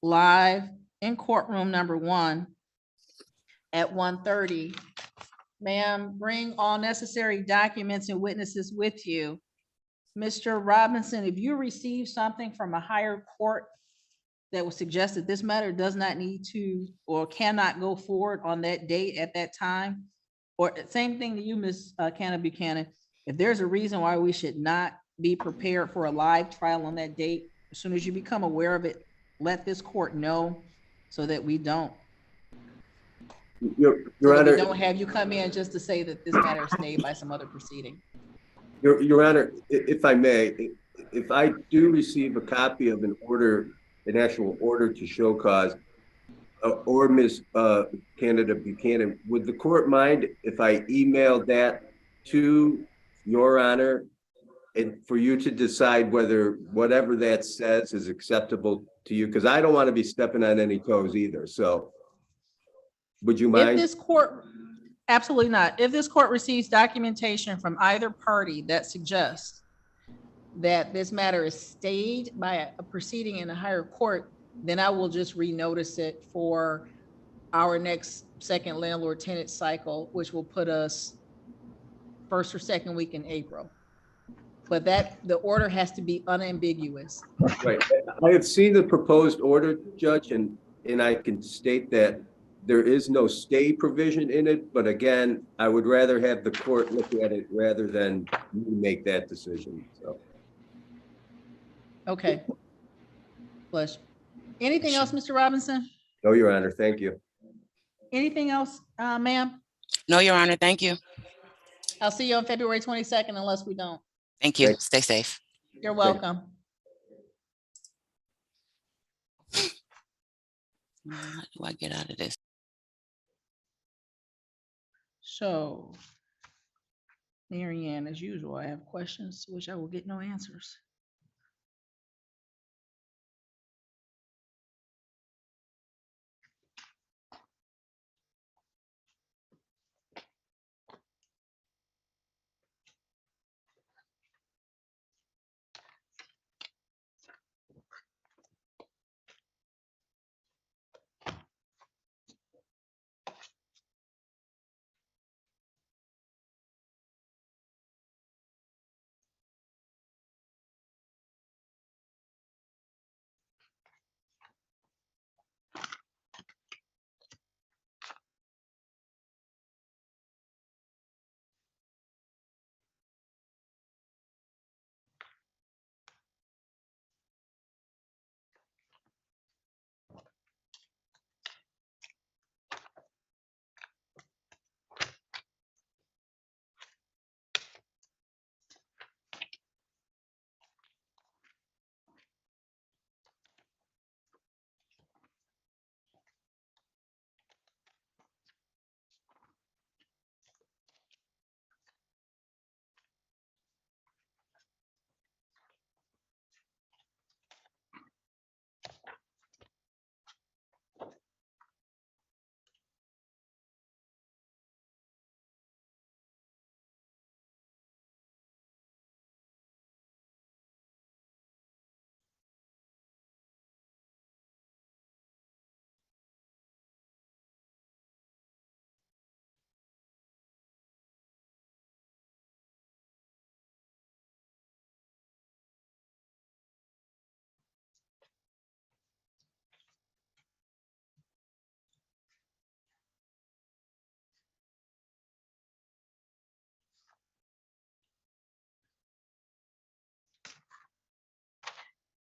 live in courtroom number 1 at 1:30. Ma'am, bring all necessary documents and witnesses with you. Mr. Robinson, if you receive something from a higher court that would suggest that this matter does not need to or cannot go forward on that date at that time, or same thing to you, Ms. Canna Buchanan, if there's a reason why we should not be prepared for a live trial on that date, as soon as you become aware of it, let this court know so that we don't. Your So that Honor, we don't have you come in just to say that this matter is stayed by some other proceeding. Your Honor, if I may, if I do receive a copy of an order, an actual order to show cause, or Ms. Canada Buchanan, would the court mind if I emailed that to Your Honor and for you to decide whether whatever that says is acceptable to you? Because I don't want to be stepping on any toes either. So would you If mind? this court, absolutely not. If this court receives documentation from either party that suggests that this matter is stayed by a proceeding in a higher court, then I will just renotice it for our next second landlord tenant cycle, which will put us first or second week in April. But the order has to be unambiguous. Right. I have seen the proposed order, Judge, and I can state that there is no stay provision in it, but again, I would rather have the court look at it rather than me make that decision, so. Okay. Flush. Anything else, Mr. Robinson? No, Your Honor, thank you. Anything else, ma'am? No, Your Honor, thank you. I'll see you on February 22nd unless we don't. Thank you. Stay safe. You're welcome. How do I get out of this? So, Mary Ann, as usual, I have questions to which I will get no answers.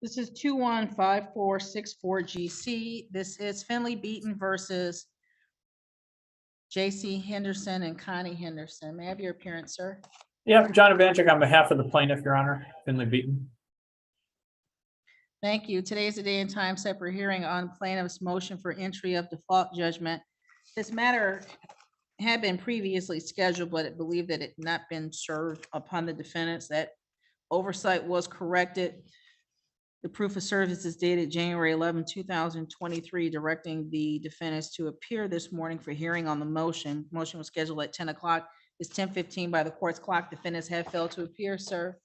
This is 215464 GC. This is Finley Beaton versus J.C. Henderson and Connie Henderson. May I have your appearance, sir? Yeah, John Ivanchik on behalf of the plaintiff, Your Honor, Finley Beaton. Thank you. Today is the day and time set for hearing on plaintiff's motion for entry of default judgment. This matter had been previously scheduled, but it believed that it had not been served upon the defendants. That oversight was corrected. The proof of service is dated January 11, 2023, directing the defendants to appear this morning for hearing on the motion. Motion was scheduled at 10 o'clock. It's 10:15 by the court's clock. Defendants have failed to appear, sir.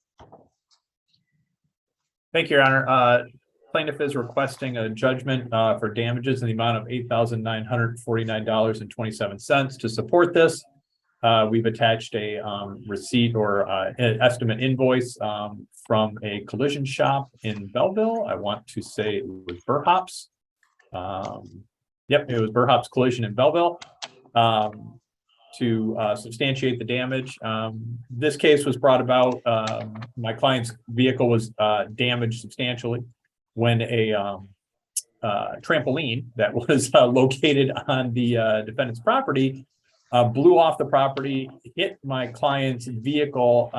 Thank you, Your Honor. Plaintiff is requesting a judgment for damages in the amount of $8,949.27. To support this, we've attached a receipt or an estimate invoice from a collision shop in Belleville. I want to say it was Burhops. Yep, it was Burhops Collision in Belleville. To substantiate the damage. This case was brought about, my client's vehicle was damaged substantially when a trampoline that was located on the defendant's property blew off the property, hit my client's vehicle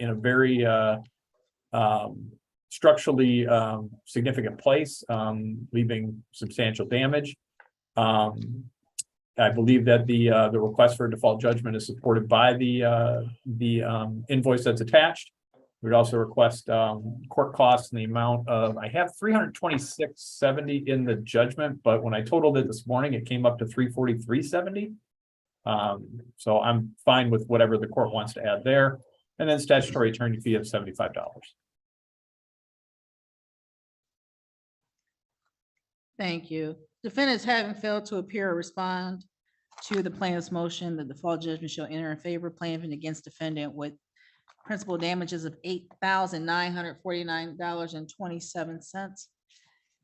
in a very structurally significant place, leaving substantial damage. I believe that the request for a default judgment is supported by the invoice that's attached. We'd also request court costs in the amount of, I have $326.70 in the judgment, but when I totaled it this morning, it came up to $343.70. So I'm fine with whatever the court wants to add there. And then statutory attorney fee of $75. Thank you. Defendants having failed to appear or respond to the plaintiff's motion, the default judgment shall enter in favor of plaintiff and against defendant with principal damages of $8,949.27.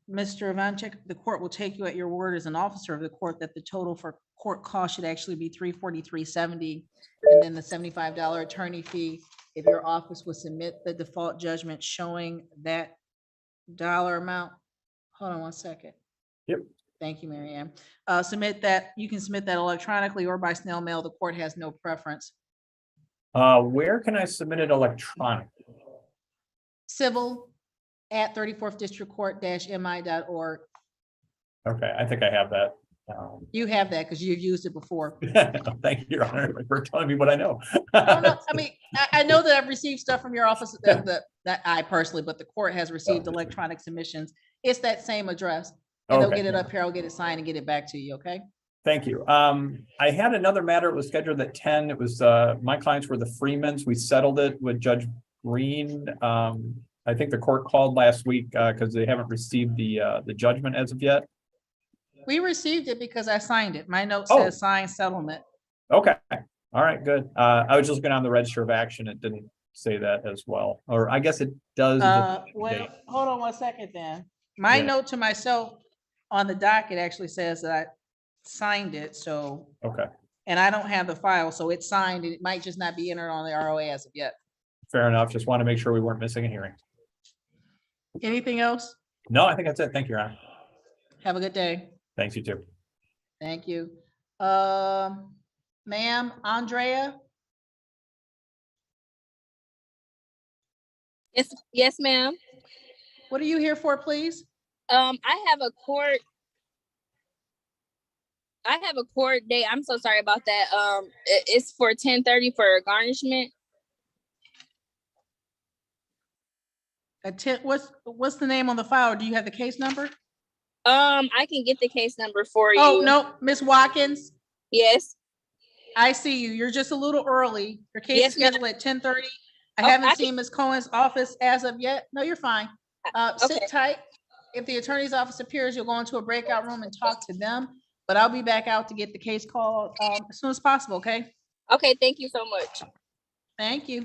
Mr. Ivanchik, the court will take you at your word as an officer of the court that the total for court cost should actually be $343.70, and then the $75 attorney fee if your office will submit the default judgment showing that dollar amount. Hold on one second. Yep. Thank you, Mary Ann. Submit that, you can submit that electronically or by snail mail. The court has no preference. Where can I submit it electronically? Civil at 34th District Court-mi.org. Okay, I think I have that. You have that because you've used it before. Thank you, Your Honor, for telling me what I know. Oh, no, I mean, I know that I've received stuff from your office that I personally, but the court has received electronic submissions. It's that same address. And they'll Okay. get it up here. I'll get it signed and get it back to you, okay? Thank you. I had another matter. It was scheduled at 10. It was, my clients were the Freemans. We settled it with Judge Green. I think the court called last week because they haven't received the judgment as of yet. We received it because I signed it. My note Oh. says signed settlement. Okay. All right, good. I was just looking on the register of action. It didn't say that as well, or I guess it does. Well, hold on one second then. My Yeah. note to myself on the docket actually says that I signed it, so. Okay, And I don't have the file, so it's signed. It might just not be entered on the ROA as of yet. fair enough. Just want to make sure we weren't missing a hearing. Anything else? No, I think that's it. Thank you, Your Honor. Have a good day. Thanks, you too. Thank you. Ma'am, Andrea? Yes, ma'am. What are you here for, please? I have a court date. I'm so sorry about that. It's for 10:30 for garnishment. What's the name on the file? Do you have the case number? I can get the case number for you. Oh, no, Miss Watkins? Yes. I see you. You're just a little early. Your case is Yes, ma'am. scheduled at 10:30. I Oh, haven't I seen Ms. Cohen's office as of yet. No, you're fine. Sit tight. If the attorney's office appears, you'll go into a breakout room and talk to them. But I'll be back out to get the case called as soon as possible, okay? Okay, thank you so much. Thank you.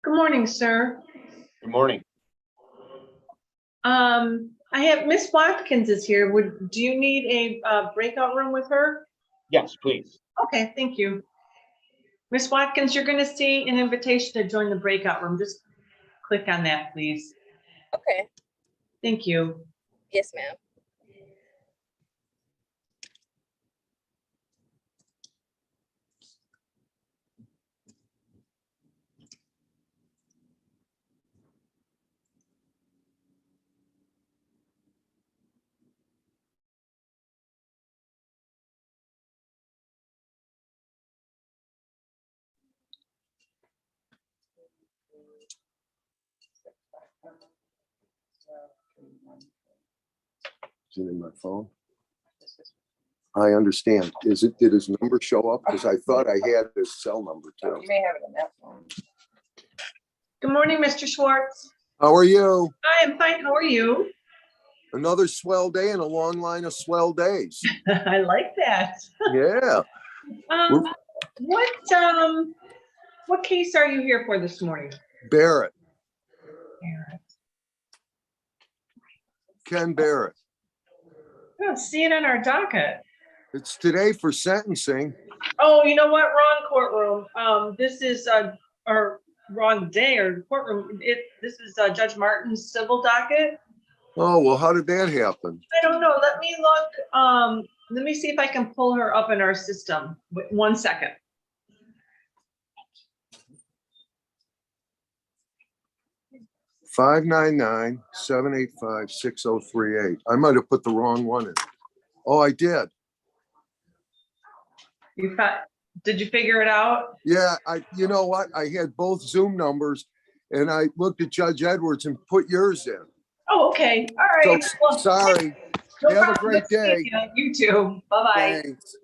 Good morning, sir. Good morning. I have Miss Watkins is here. Do you need a breakout room with her? Yes, please. Okay, thank you. Miss Watkins, you're gonna see an invitation to join the breakout room. Just click on that, please. Okay. Thank you. Yes, ma'am. Is it in my phone? I understand. Did his number show up? Because I thought I had his cell number too. You may have it in that phone. Good morning, Mr. Schwartz. How are you? I am fine. How are you? Another swell day and a long line of swell days. I like that. Yeah. What case are you here for this morning? Barrett, Barrett. Ken Barrett. I don't see it on our docket. It's today for sentencing. Oh, you know what? Wrong courtroom. This is or wrong day or courtroom. This is Judge Martin's civil docket. Oh, well, how did that happen? I don't know. Let me look. Let me see if I can pull her up in our system. Wait, 1 second. Five 785-6038. I might have put the wrong one in. Oh, I did. Did you figure it out? Yeah, you know what? I had both Zoom numbers and I looked at Judge Edwards and put yours in. Oh, okay. All right. So, Well, sorry. no Have a problem. great Good seeing day. you. You too. Bye-bye. Thanks.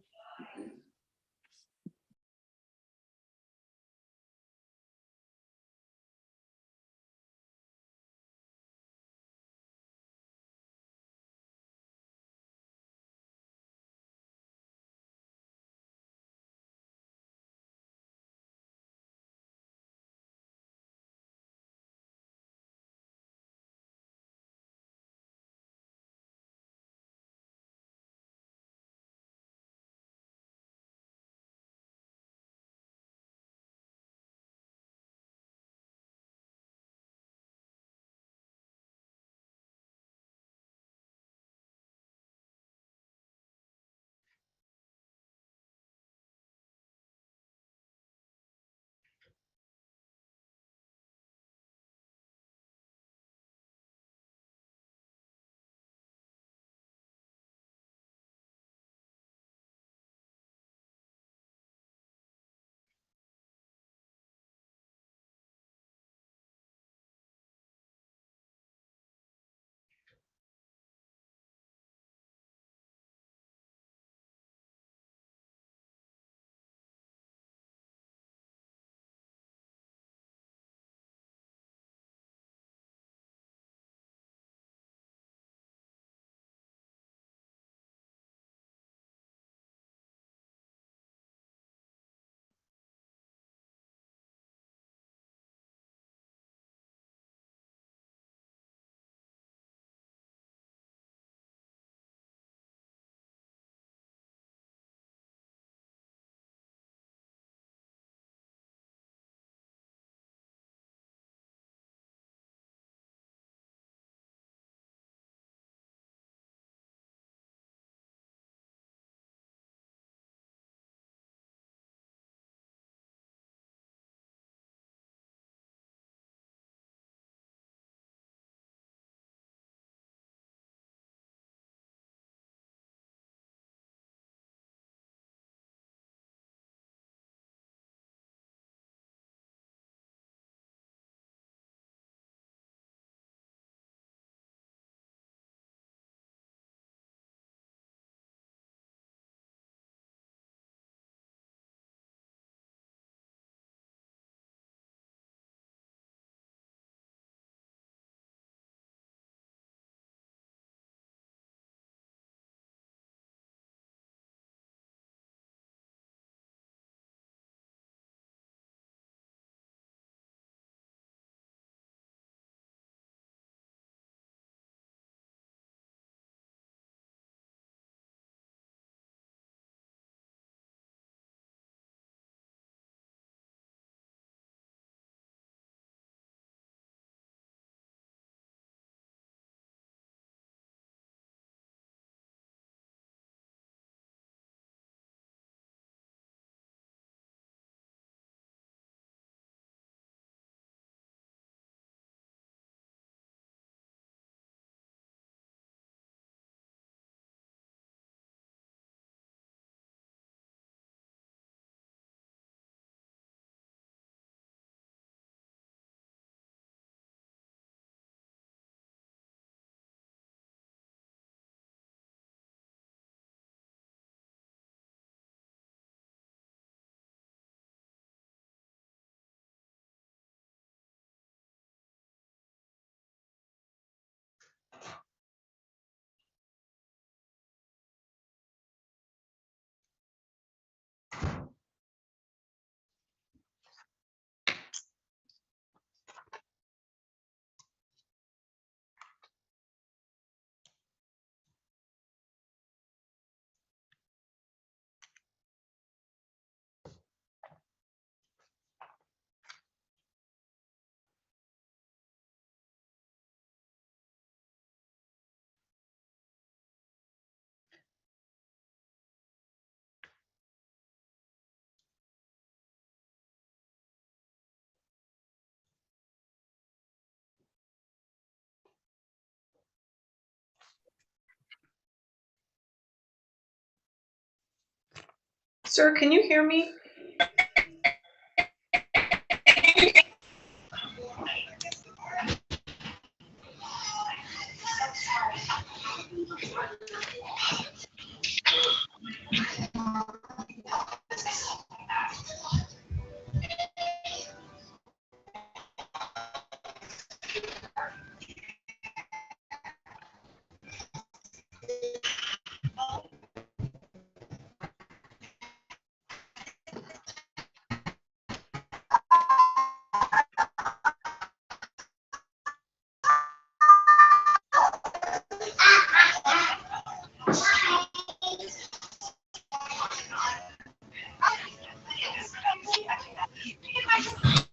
Sir, can you hear me?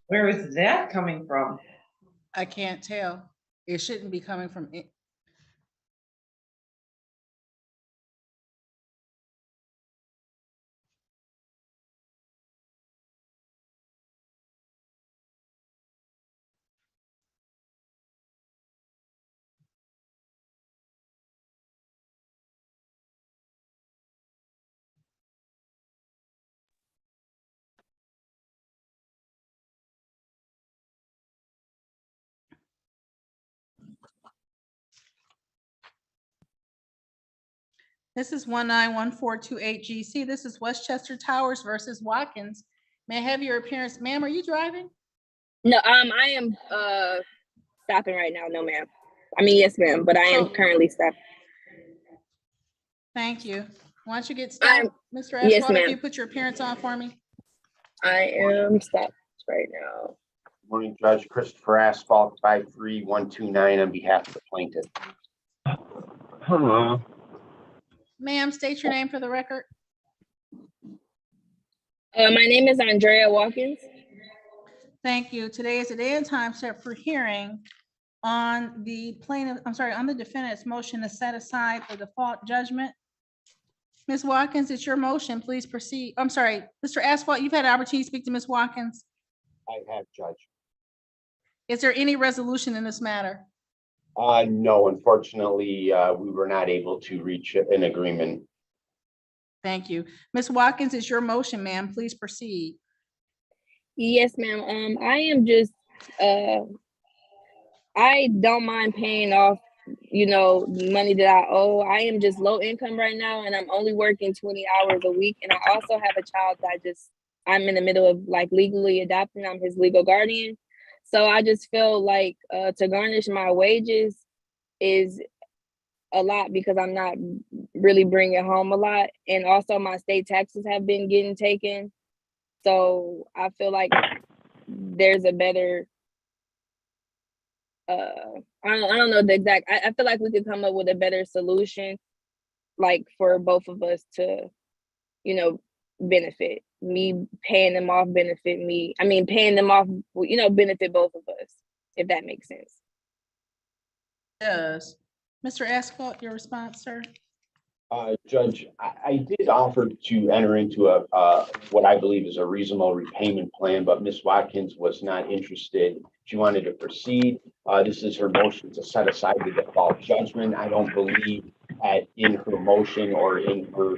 Where is that coming from? I can't tell. It shouldn't be coming from it. This is 191428 GC. This is Westchester Towers versus Watkins. May I have your appearance? Ma'am, are you driving? No, I am stopping right now. No, ma'am. I mean, yes, ma'am, but I am currently stopping. Thank you. Why don't you get stopped, Mr. Asphalt, yes, if ma'am. you put your appearance on for me? I am stopped right now. Morning, Judge Christopher Asphalt, 53129 on behalf of the plaintiff. Hello. Ma'am, state your name for the record. My name is Andrea Watkins. Thank you. Today is the day and time set for hearing on the on the defendant's motion to set aside the default judgment. Ms. Watkins, it's your motion. Please proceed. I'm sorry, Mr. Asphalt, you've had an opportunity to speak to Ms. Watkins. I have, Judge. Is there any resolution in this matter? No, unfortunately, we were not able to reach an agreement. Thank you. Ms. Watkins, it's your motion, ma'am. Please proceed. Yes, ma'am. I am just I don't mind paying off, money that I owe. I am just low income right now, and I'm only working 20 hours a week. And I also have a child that I'm in the middle of legally adopting. I'm his legal guardian. So I just feel like to garnish my wages is a lot because I'm not really bringing home a lot. And also my state taxes have been getting taken. So I feel like there's a better, I don't know the exact, I feel like we could come up with a better solution, for both of us to, benefit. Me paying them off benefit me. I mean, paying them off, benefit both of us, if that makes sense. It does. Mr. Asphalt, your response, sir? Judge, I did offer to enter into what I believe is a reasonable repayment plan, but Ms. Watkins was not interested. She wanted to proceed. This is her motion to set aside the default judgment. I don't believe in her motion or in her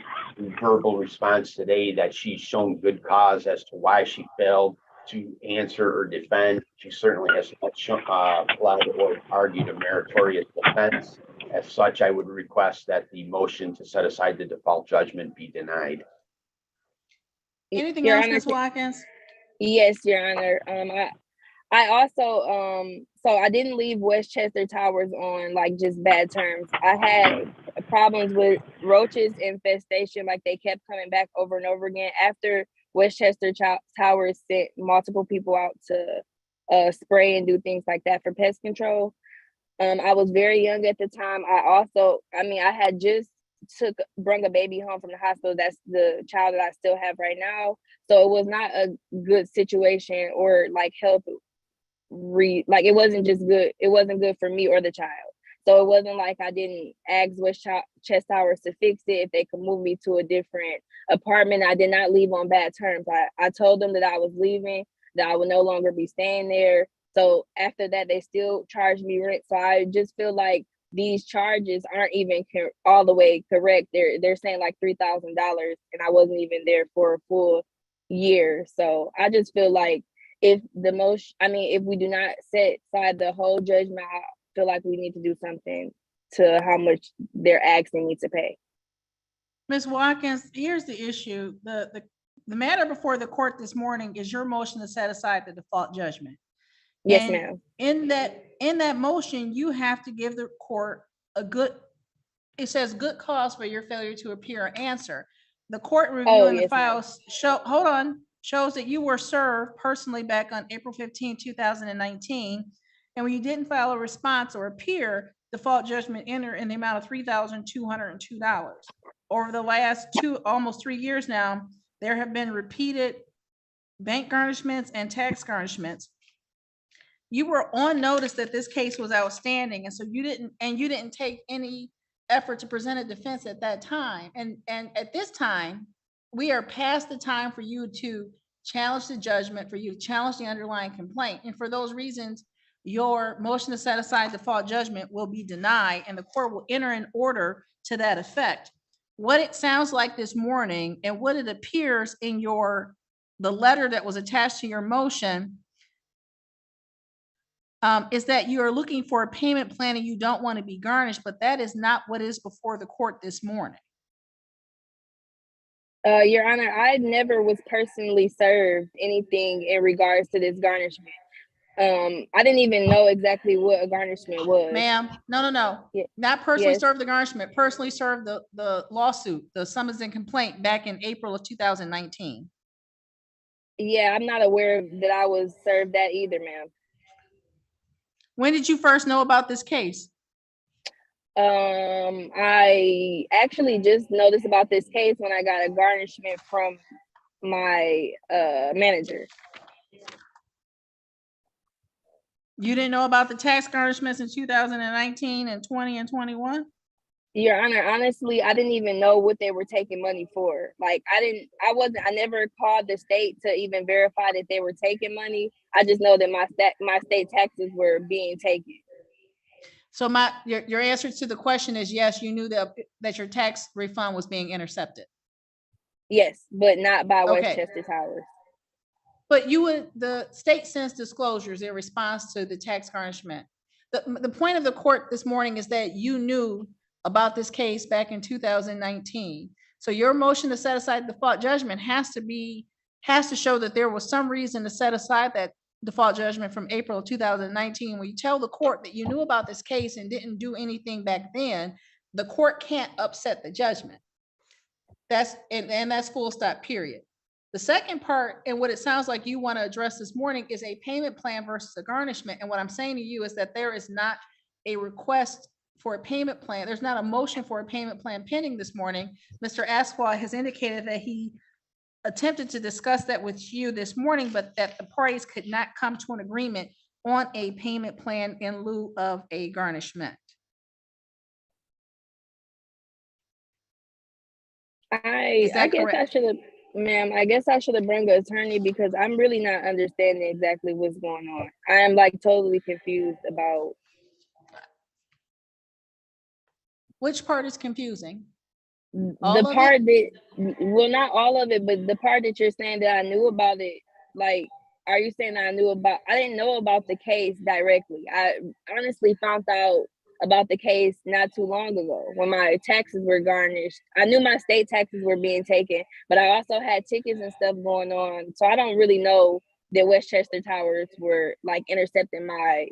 verbal response today that she's shown good cause as to why she failed to answer or defend. She certainly has not pled or argued a meritorious defense. As such, I would request that the motion to set aside the default judgment be denied. Anything else, Ms. Watkins? Yes, Your Honor. I also, so I didn't leave Westchester Towers on just bad terms. I had problems with roaches infestation, they kept coming back over and over again after Westchester Towers sent multiple people out to spray and do things like that for pest control. I was very young at the time. I had just brought a baby home from the hospital. That's the child that I still have right now. So it was not a good situation or health it wasn't just good. It wasn't good for me or the child. So it wasn't like I didn't ask Westchester Towers to fix it, if they could move me to a different apartment. I did not leave on bad terms. I told them that I was leaving, that I would no longer be staying there. So after that, they still charged me rent. So I just feel like these charges aren't even all the way correct. They're saying like $3,000, and I wasn't even there for a full year. So I just feel like if we do not set aside the whole judgment, I feel like we need to do something to how much they're asking me to pay. Ms. Watkins, here's the issue. The matter before the court this morning is your motion to set aside the default judgment. Yes, And ma'am. in that motion, you have to give the court it says good cause for your failure to appear or answer. The court reviewing the files shows that you were served personally back on April 15, 2019. And when you didn't file a response or appear, default judgment entered in the amount of $3,202. Over the last almost 3 years now, there have been repeated bank garnishments and tax garnishments. You were on notice that this case was outstanding, and so you didn't take any effort to present a defense at that time. And at this time, we are past the time for you to challenge the judgment, for you to challenge the underlying complaint. And for those reasons, your motion to set aside default judgment will be denied, and the court will enter an order to that effect. What it sounds like this morning and what it appears in the letter that was attached to your motion is that you are looking for a payment plan and you don't want to be garnished, but that is not what is before the court this morning. Your Honor, I never was personally served anything in regards to this garnishment. I didn't even know exactly what a garnishment was. Ma'am, no. Yeah. Not personally Yes. served the garnishment, personally served the lawsuit, the summons and complaint back in April of 2019. Yeah, I'm not aware that I was served that either, ma'am. When did you first know about this case? I actually just noticed about this case when I got a garnishment from my manager. You didn't know about the tax garnishments in 2019 and 20 and 21? Your Honor, honestly, I didn't even know what they were taking money for. Like, I never called the state to even verify that they were taking money. I just know that my state taxes were being taken. So your answer to the question is yes, you knew that your tax refund was being intercepted. Yes, but not by Okay. Westchester Towers. But the state sends disclosures in response to the tax garnishment. The point of the court this morning is that you knew about this case back in 2019. So your motion to set aside default judgment has to show that there was some reason to set aside that default judgment from April of 2019. When you tell the court that you knew about this case and didn't do anything back then, the court can't upset the judgment. That's full stop, period. The second part, and what it sounds like you want to address this morning, is a payment plan versus a garnishment. And what I'm saying to you is that there is not a request for a payment plan. There's not a motion for a payment plan pending this morning. Mr. Aswad has indicated that he attempted to discuss that with you this morning, but that the parties could not come to an agreement on a payment plan in lieu of a garnishment. I guess I should have, ma'am, I guess I should have brought an attorney because I'm really not understanding exactly what's going on. I am like totally confused about. Which part is confusing? The part that, well, not all of it, but the part that you're saying that I knew about it, like, are you saying I didn't know about the case directly. I honestly found out about the case not too long ago when my taxes were garnished. I knew my state taxes were being taken, but I also had tickets and stuff going on. So I don't really know that Westchester Towers were like intercepting my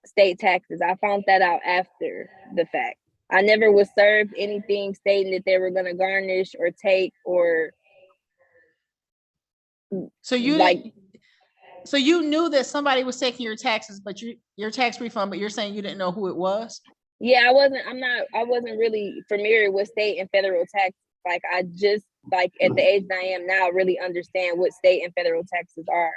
state taxes. I found that out after the fact. I never was served anything stating that they were going to garnish or take or. So you knew that somebody was taking your taxes, but your tax refund, but you're saying you didn't know who it was? Yeah, I wasn't really familiar with state and federal tax. Like I just like at the age that I am now really understand what state and federal taxes are.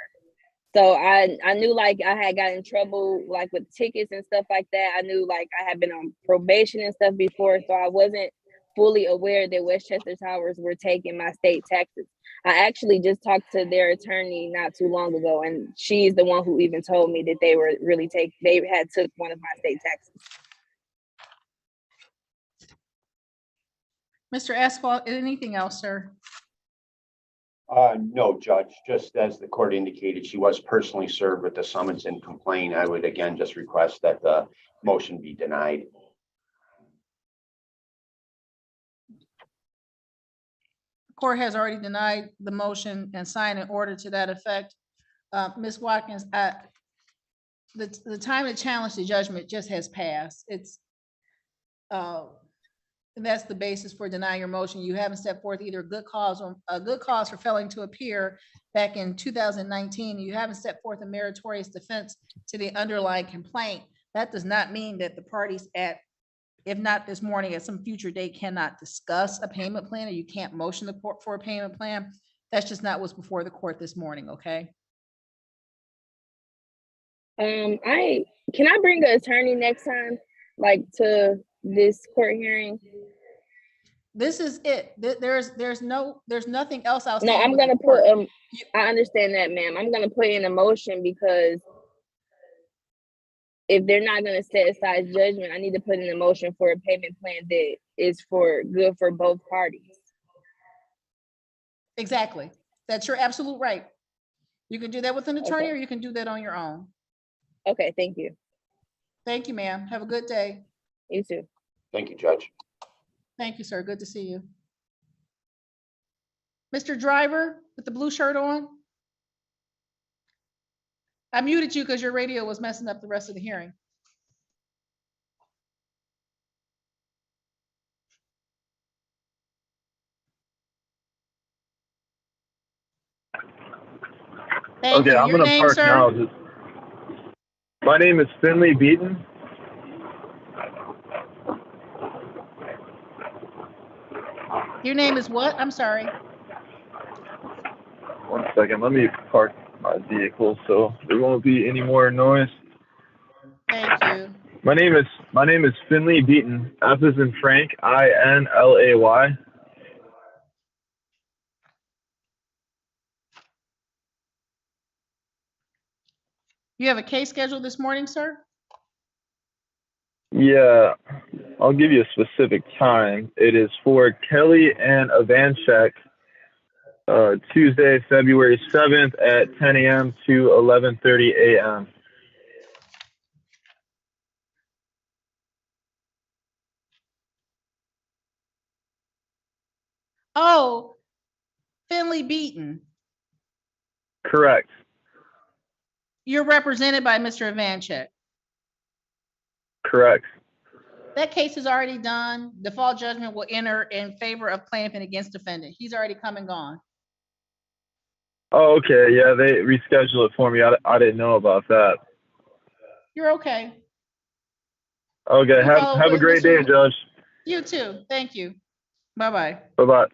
So I knew like I had got in trouble like with tickets and stuff like that. I knew like I had been on probation and stuff before. So I wasn't fully aware that Westchester Towers were taking my state taxes. I actually just talked to their attorney not too long ago, and she's the one who even told me that they were really they had took one of my state taxes. Mr. Asphalt, anything else, sir? No, Judge, just as the court indicated, she was personally served with the summons and complaint. I would again just request that the motion be denied. Court has already denied the motion and signed an order to that effect. Ms. Watkins, the time to challenge the judgment just has passed. It's, and that's the basis for denying your motion. You haven't set forth either a good cause or a good cause for failing to appear back in 2019. You haven't set forth a meritorious defense to the underlying complaint. That does not mean that the parties if not this morning, at some future date, cannot discuss a payment plan, or you can't motion the court for a payment plan. That's just not what's before the court this morning, okay? Can I bring an attorney next time, like to this court hearing? This is it. There's nothing else No, outstanding. I'm with the gonna court. put, I understand that, ma'am. I'm gonna put in a motion because if they're not gonna set aside judgment, I need to put in a motion for a payment plan that is for good for both parties. Exactly. That's your absolute right. You can do that with an attorney, Okay. or you can do that on your own. Okay, thank you. Thank you, ma'am. Have a good day. You too. Thank you, Judge. Thank you, sir. Good to see you. Mr. Driver with the blue shirt on. I muted you because your radio was messing up the rest of the hearing. Thank Okay, you. I'm Your gonna name, park sir? now. My name is Finley Beaton. Your name is what? I'm sorry. 1 second, let me park my vehicle so there won't be any more noise. Thank you. My name is Finley Beaton. F is in Frank, INLAY. You have a case scheduled this morning, sir? Yeah, I'll give you a specific time. It is for Kelly and Ivanchek, Tuesday, February 7th at 10 a.m. to 11:30 a.m. Oh, Finley Beaton. Correct. You're represented by Mr. Ivanchek. Correct. That case is already done. Default judgment will enter in favor of plaintiff and against defendant. He's already come and gone. Oh, okay. Yeah, they rescheduled it for me. I didn't know about that. You're okay. Okay. You follow Have a with great day, Mr. Judge. You too. Thank you. Bye-bye. Bye-bye.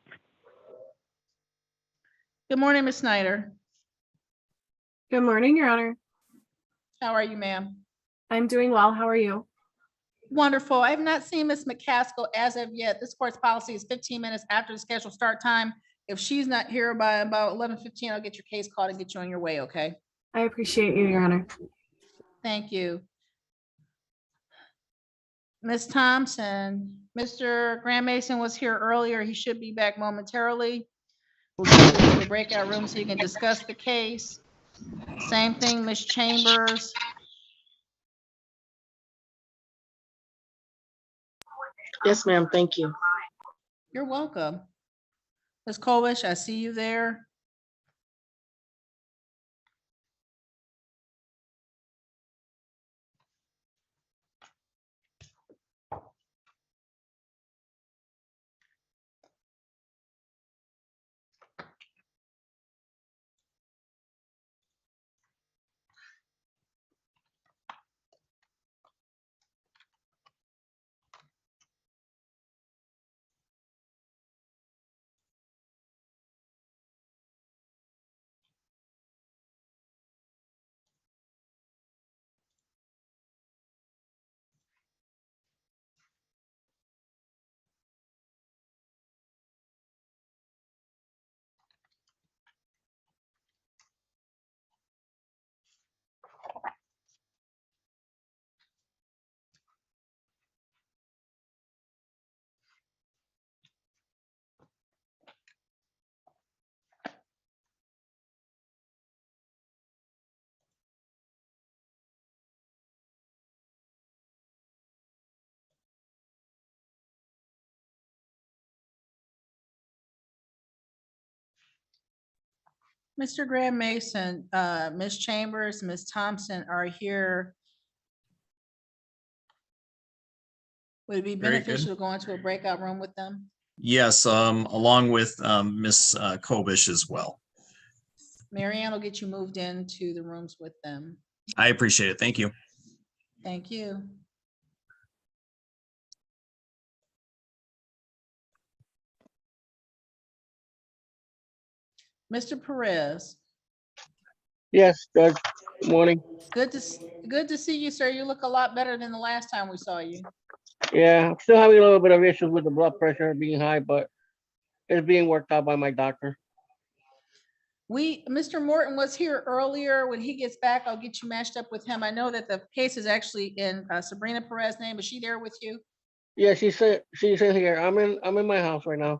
Good morning, Ms. Snyder. Good morning, Your Honor. How are you, ma'am? I'm doing well. How are you? Wonderful. I have not seen Ms. McCaskill as of yet. This court's policy is 15 minutes after the scheduled start time. If she's not here by about 11:15, I'll get your case called and get you on your way, okay? I appreciate you, Your Honor. Thank you. Ms. Thompson, Mr. Graham Mason was here earlier. He should be back momentarily. We'll get you to the breakout room so you can discuss the case. Same thing, Ms. Chambers. Yes, ma'am. Thank you. You're welcome. Ms. Kovish, I see you there. Mr. Graham Mason, Ms. Chambers, Ms. Thompson are here. Would it be Very good. beneficial to go into a breakout room with them? Yes, along with Ms. Kobish as well. Marianne will get you moved into the rooms with them. I appreciate it. Thank you. Thank you. Mr. Perez, Yes, Judge. Good morning. good to see you, sir. You look a lot better than the last time we saw you. Yeah, I'm still having a little bit of issues with the blood pressure being high, but it's being worked out by my doctor. Mr. Morton was here earlier. When he gets back, I'll get you matched up with him. I know that the case is actually in Sabrina Perez's name. Is she there with you? Yeah, she's in here. I'm in my house right now,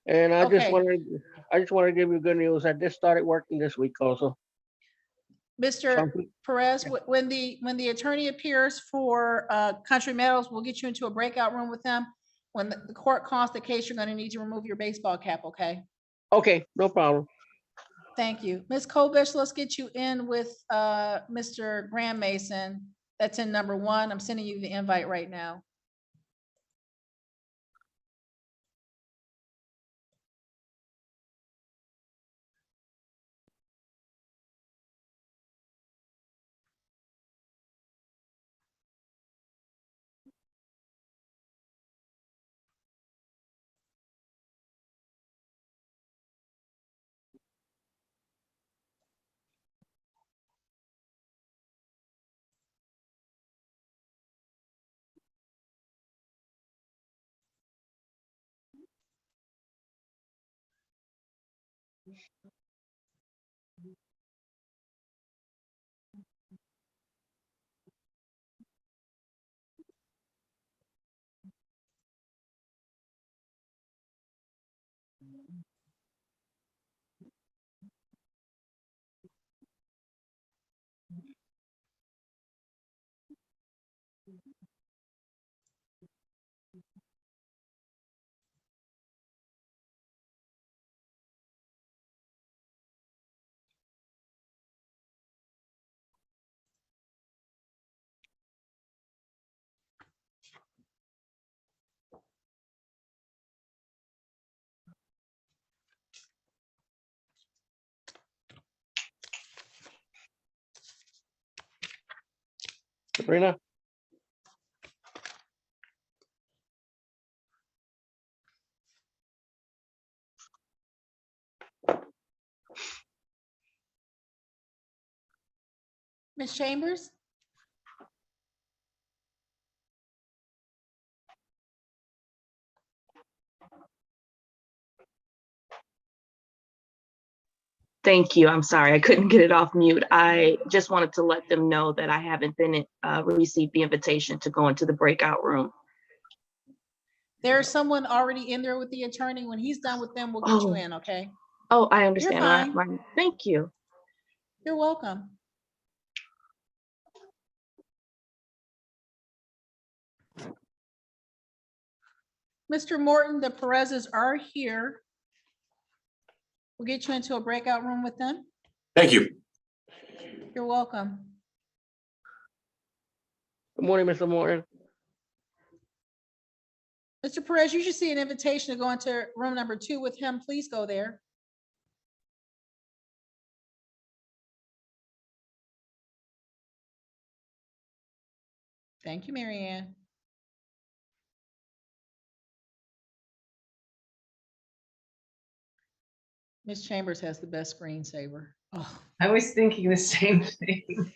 and I just Okay. wanted to give you good news. I just started working this week also. Mr. Perez, when the attorney appears for Country Meadows, we'll get you into a breakout room with them. When the court calls the case, you're going to need to remove your baseball cap, okay? Okay, no problem. Thank you. Ms. Kobish, let's get you in with Mr. Graham Mason. That's in number 1. I'm sending you the invite right now. Sabrina? Ms. Chambers? Thank you. I'm sorry, I couldn't get it off mute. I just wanted to let them know that I haven't been received the invitation to go into the breakout room. There's someone already in there with the attorney. When he's done with them, we'll get you in, okay? Oh, I You're understand. fine. Thank you. You're welcome. Mr. Morton, the Perez's are here. We'll get you into a breakout room with them. Thank you. You're welcome. Good morning, Mr. Morton. Mr. Perez, you should see an invitation to go into room number 2 with him. Please go there. Thank you, Marianne. Ms. Chambers has the best screensaver. Oh. I was thinking the same thing.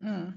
Hmm.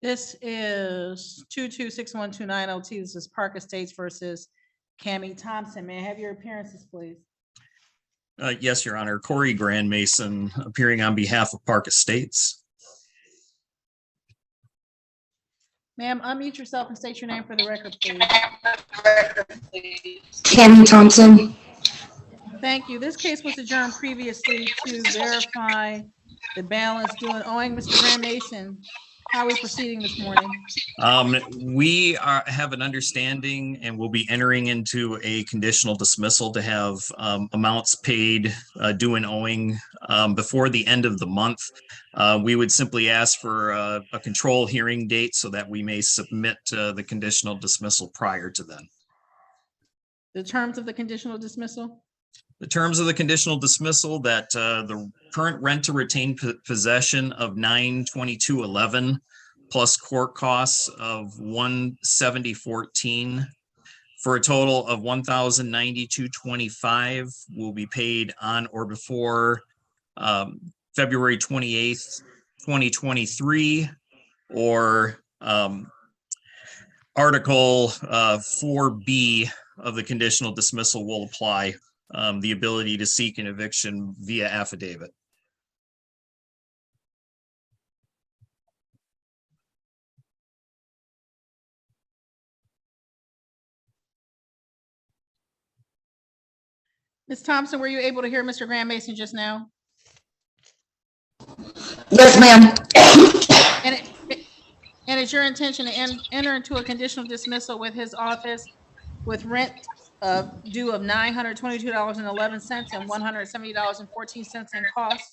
This is 2261290T. This is Park Estates versus Cammie Thompson. May I have your appearances, please? Yes, Your Honor. Corey Grand Mason appearing on behalf of Park Estates. Ma'am, unmute yourself and state your name for the record, please. Cammie Thompson. Thank you. This case was adjourned previously to verify the balance due and owing. Mr. Grand Mason, How are we proceeding this morning? Have an understanding and we'll be entering into a conditional dismissal to have amounts paid due and owing before the end of the month. We would simply ask for a control hearing date so that we may submit the conditional dismissal prior to then. The terms of the conditional dismissal? The terms of the conditional dismissal that the current rent to retain possession of $922.11 plus court costs of $170.14 for a total of $1,092.25 will be paid on or before February 28th, 2023, or Article 4B of the conditional dismissal will apply. The ability to seek an eviction via affidavit. Ms. Thompson, were you able to hear Mr. Graham Mason just now? Yes, ma'am. And it's your intention to enter into a conditional dismissal with his office with rent due of $922.11 and $170.14 in costs?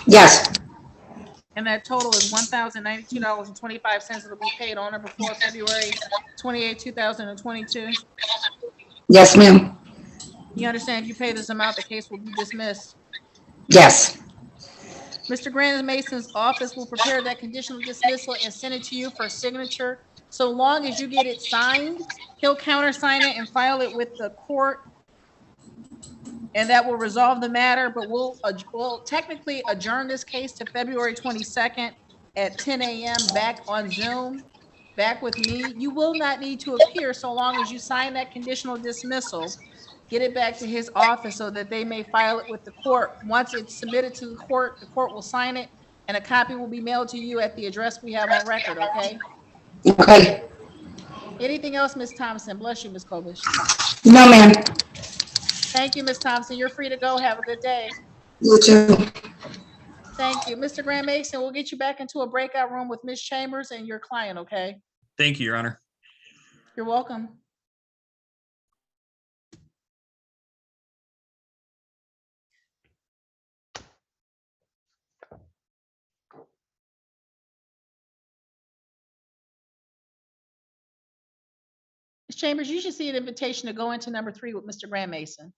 Yes. And that total is $1,092.25. It'll be paid on or before February 28, 2022. Yes, ma'am. You understand if you pay this amount, the case will be dismissed? Yes. Mr. Graham Mason's office will prepare that conditional dismissal and send it to you for signature. So long as you get it signed, he'll countersign it and file it with the court. And that will resolve the matter, but we'll technically adjourn this case to February 22nd at 10 a.m. back on Zoom, back with me. You will not need to appear so long as you sign that conditional dismissal, get it back to his office so that they may file it with the court. Once it's submitted to the court will sign it and a copy will be mailed to you at the address we have on record, okay? Okay. Anything else, Ms. Thompson? Bless you, Ms. Kobish. No, ma'am. Thank you, Ms. Thompson. You're free to go. Have a good day. You too. Thank you. Mr. Graham Mason, we'll get you back into a breakout room with Ms. Chambers and your client, okay? Thank you, Your Honor. You're welcome. Ms. Chambers, you should see an invitation to go into number 3 with Mr. Graham Mason.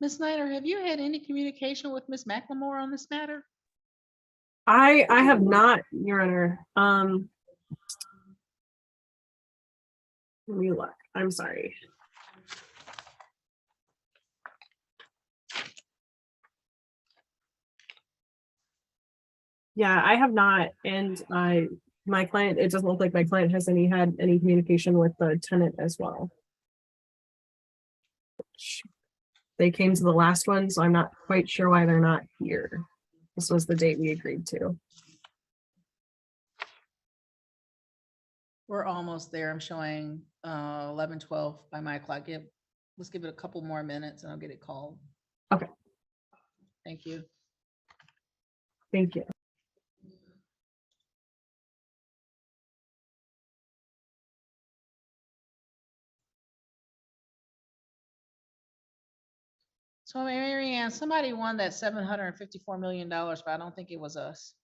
Ms. Snyder, have you had any communication with Ms. McLemore on this matter? I have not, Your Honor. Let me look. I'm sorry. Yeah, I have not, and my client, it doesn't look like my client has had any communication with the tenant as well. They came to the last one, so I'm not quite sure why they're not here. This was the date we agreed to. We're almost there. I'm showing 11:12 by my clock. Let's give it a couple more minutes and I'll get it called. Okay. Thank you. Thank you. So Mary Ann, somebody won that $754 million, but I don't think it was us.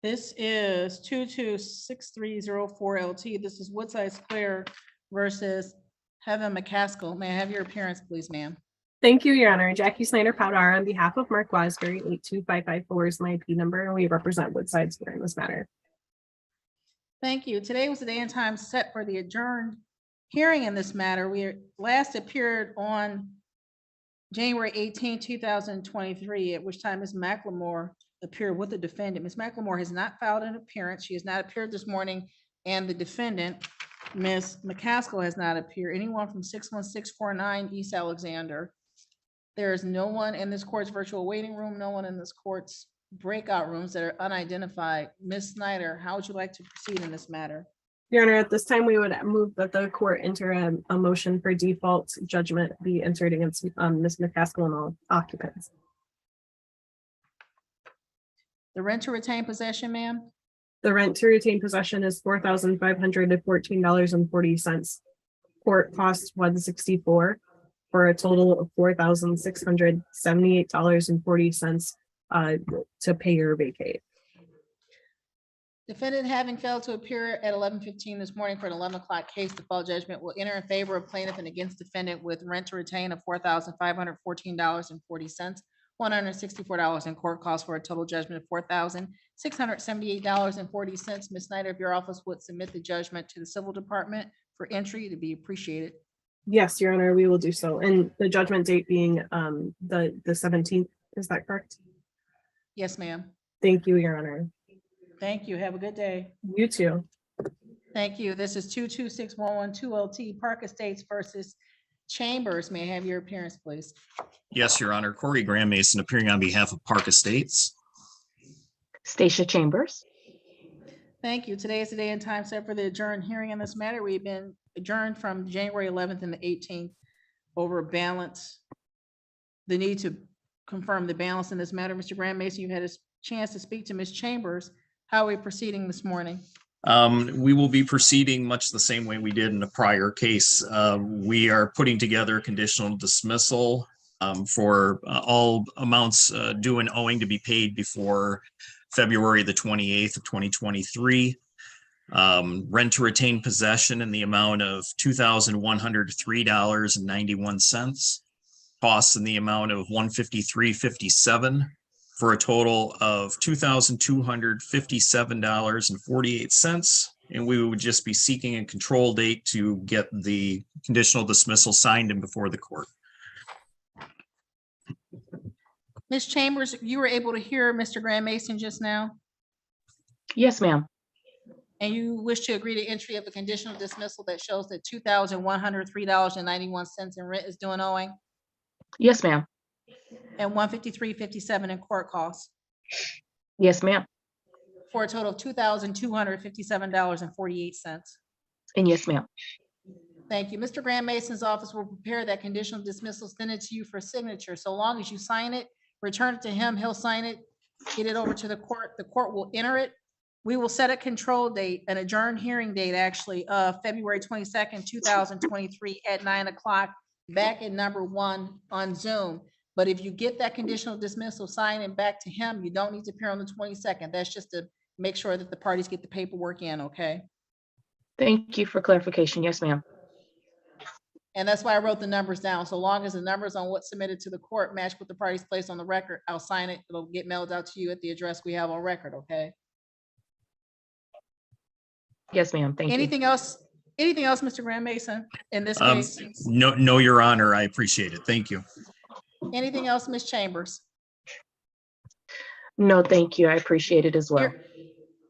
This is 226304 LT. This is Woodside Square versus Heaven McCaskill. May I have your appearance, please, ma'am? Thank you, Your Honor. Jackie Snyder Powder on behalf of Mark Wasbury, 82554 is my IP number, and we represent Woodside Square in this matter. Thank you. Today was the day and time set for the adjourned hearing in this matter. We last appeared on January 18, 2023, at which time Ms. McLemore appeared with the defendant. Ms. McLemore has not filed an appearance. She has not appeared this morning, and the defendant, Ms. McCaskill, has not appeared. Anyone from 61649 East Alexander. There is no one in this court's virtual waiting room, no one in this court's breakout rooms that are unidentified. Ms. Snyder, how would you like to proceed in this matter? Your Honor, at this time, we would move that the court enter a motion for default judgment be entered against Ms. McCaskill and all occupants. The rent to retain possession, ma'am? The rent to retain possession is $4,514.40. Court costs $164 for a total of $4,678.40 to pay or vacate. Defendant having failed to appear at 11:15 this morning for an 11 o'clock case, default judgment will enter in favor of plaintiff and against defendant with rent to retain of $4,514.40, $164 in court costs for a total judgment of $4,678.40. Ms. Snyder, if your office would submit the judgment to the civil department for entry, to be appreciated. Yes, Your Honor, we will do so. And the judgment date being the 17th, is that correct? Yes, ma'am. Thank you, Your Honor. Thank you. Have a good day. You too. Thank you. This is 226112 LT Park Estates versus Chambers. May I have your appearance, please? Yes, Your Honor. Corey Graham Mason appearing on behalf of Park Estates. Stacia Chambers. Thank you. Today is the day and time set for the adjourned hearing in this matter. We've been adjourned from January 11th and the 18th over balance. The need to confirm the balance in this matter. Mr. Graham Mason, you had a chance to speak to Ms. Chambers. How are we proceeding this morning? We will be proceeding much the same way we did in the prior case. We are putting together a conditional dismissal for all amounts due and owing to be paid before February the 28th of 2023. Rent to retain possession in the amount of $2,103.91. Costs in the amount of $153.57 for a total of $2,257.48. And we would just be seeking a control date to get the conditional dismissal signed and before the court. Ms. Chambers, you were able to hear Mr. Graham Mason just now, Yes, ma'am. and you wish to agree to entry of a conditional dismissal that shows that $2,103.91 in rent is due and owing, Yes, ma'am. and $153.57 in court costs, Yes, ma'am. for a total of $2,257.48. And yes, ma'am. Thank you. Mr. Graham Mason's office will prepare that conditional dismissal, send it to you for signature. So long as you sign it, return it to him, he'll sign it, get it over to the court will enter it. We will set a control date, an adjourned hearing date, actually, February 22nd, 2023 at 9 o'clock, back at number 1 on Zoom. But if you get that conditional dismissal signed and back to him, you don't need to appear on the 22nd. That's just to make sure that the parties get the paperwork in, okay? Thank you for clarification. Yes, ma'am. And that's why I wrote the numbers down. So long as the numbers on what's submitted to the court match what the parties placed on the record, I'll sign it. It'll get mailed out to you at the address we have on record, okay? Yes, ma'am. Thank you. Anything else, Mr. Graham Mason, in this case? No, Your Honor, I appreciate it. Thank you. Anything else, Ms. Chambers? No, thank you. I appreciate it as well.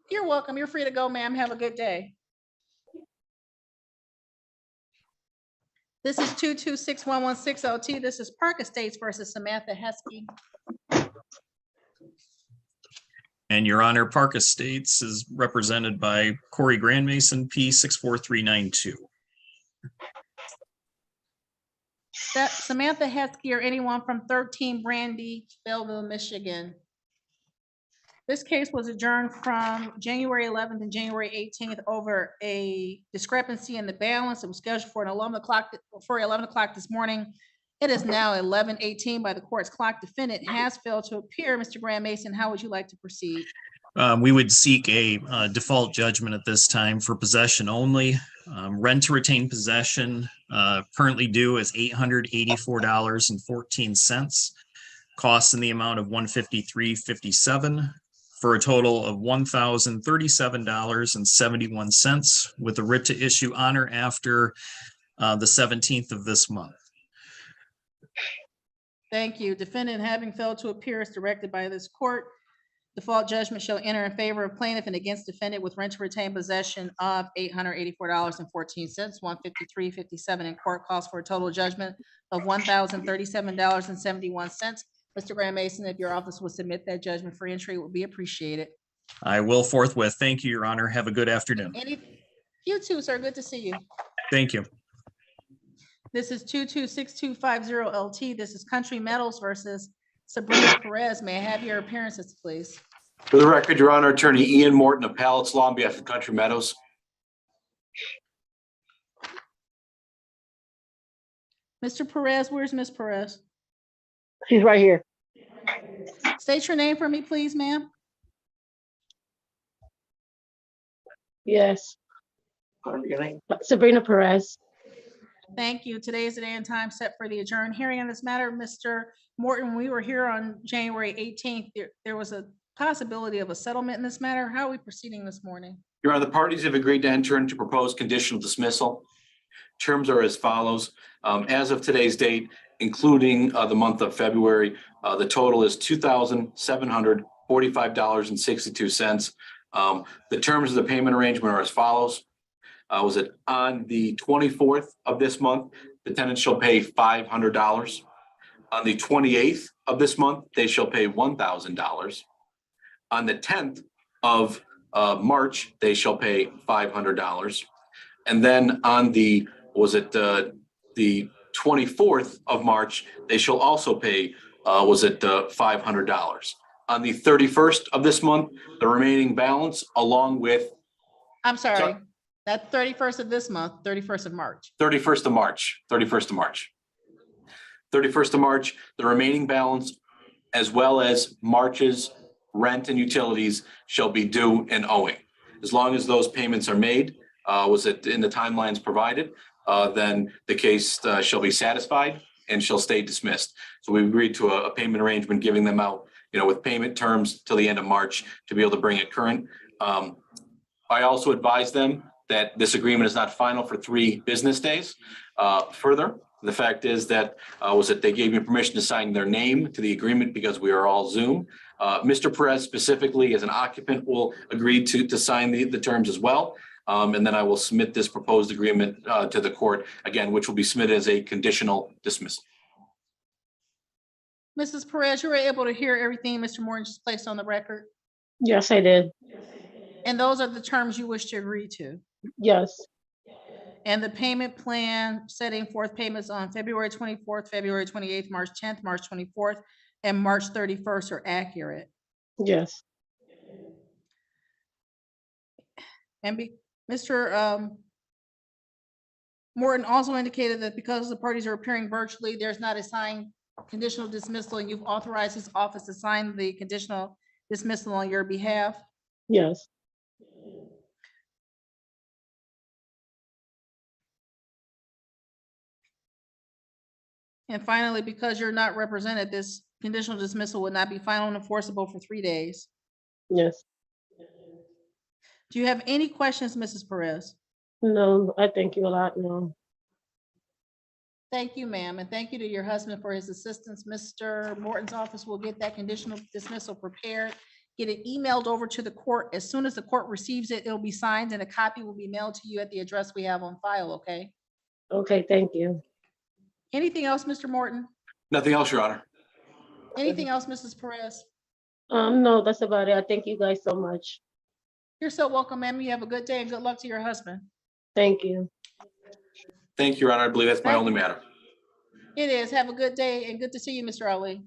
You're welcome. You're free to go, ma'am. Have a good day. This is 2261160 LT. This is Park Estates versus Samantha Heskey. And Your Honor, Park Estates is represented by Corey Grandmason, P 64392. Samantha Heskey or anyone from 13 Brandy, Belleville, Michigan. This case was adjourned from January 11th and January 18th over a discrepancy in the balance. It was scheduled for 11 o'clock this morning. It is now 11:18 by the court's clock. Defendant has failed to appear. Mr. Graham Mason, how would you like to proceed? We would seek a default judgment at this time for possession only. Rent to retain possession currently due is $884.14. Costs in the amount of $153.57 for a total of $1,037.71 with a writ to issue on or after the 17th of this month. Thank you. Defendant having failed to appear as directed by this court, default judgment shall enter in favor of plaintiff and against defendant with rent to retain possession of $884.14, $153.57 in court costs for a total judgment of $1,037.71. Mr. Graham Mason, if your office will submit that judgment for entry, it would be appreciated. I will forthwith. Thank you, Your Honor. Have a good afternoon. You too, sir. Good to see you. Thank you. This is 2262250 LT. This is Country Metals versus Sabrina Perez. May I have your appearances, please? For the record, Your Honor, Attorney Ian Morton of Pallets Law on behalf of Country Meadows. Mr. Perez, where's Miss Perez? She's right here. State your name for me, please, ma'am. Yes. Sabrina Perez. Thank you. Today is the day and time set for the adjourned hearing on this matter. Mr. Morton, we were here on January 18th. There was a possibility of a settlement in this matter. How are we proceeding this morning? Your Honor, the parties have agreed to enter into proposed conditional dismissal. Terms are as follows. As of today's date, including the month of February, the total is $2,745.62. The terms of the payment arrangement are as follows. Was it on the 24th of this month, the tenants shall pay $500. On the 28th of this month, they shall pay $1,000. On the 10th of March, they shall pay $500. And then on the 24th of March, they shall also pay $500. On the 31st of this month, the remaining balance along with. I'm sorry. That 31st of this month, 31st of March. 31st of March, 31st of March. 31st of March, the remaining balance, as well as March's rent and utilities shall be due and owing. As long as those payments are made, was it in the timelines provided, then the case shall be satisfied and shall stay dismissed. So we agreed to a payment arrangement, giving them out, with payment terms till the end of March to be able to bring it current. I also advised them that this agreement is not final for 3 business days. Further, the fact is that they gave me permission to sign their name to the agreement because we are all Zoom. Mr. Perez specifically as an occupant will agree to sign the terms as well. And then I will submit this proposed agreement to the court again, which will be submitted as a conditional dismissal. Mrs. Perez, you were able to hear everything Mr. Morton just placed on the record? Yes, I did. And those are the terms you wish to agree to? Yes, And the payment plan setting forth payments on February 24th, February 28th, March 10th, March 24th, and March 31st are accurate? yes, And Mr. Morton also indicated that because the parties are appearing virtually, there's not a signed conditional dismissal, and you've authorized his office to sign the conditional dismissal on your behalf? yes, And finally, because you're not represented, this conditional dismissal would not be final and enforceable for 3 days. yes. Do you have any questions, Mrs. Perez? No, I thank you a lot. No. Thank you, ma'am, and thank you to your husband for his assistance. Mr. Morton's office will get that conditional dismissal prepared, get it emailed over to the court. As soon as the court receives it, it'll be signed and a copy will be mailed to you at the address we have on file, okay? Okay, thank you. Anything else, Mr. Morton? Nothing else, Your Honor. Anything else, Mrs. Perez? No, that's about it. I thank you guys so much. You're so welcome, ma'am. You have a good day and good luck to your husband. Thank you. Thank you, Your Honor. I believe that's my only matter. It is. Have a good day and good to see you, Mr. Ali.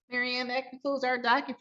Mary Ann, that concludes our docket for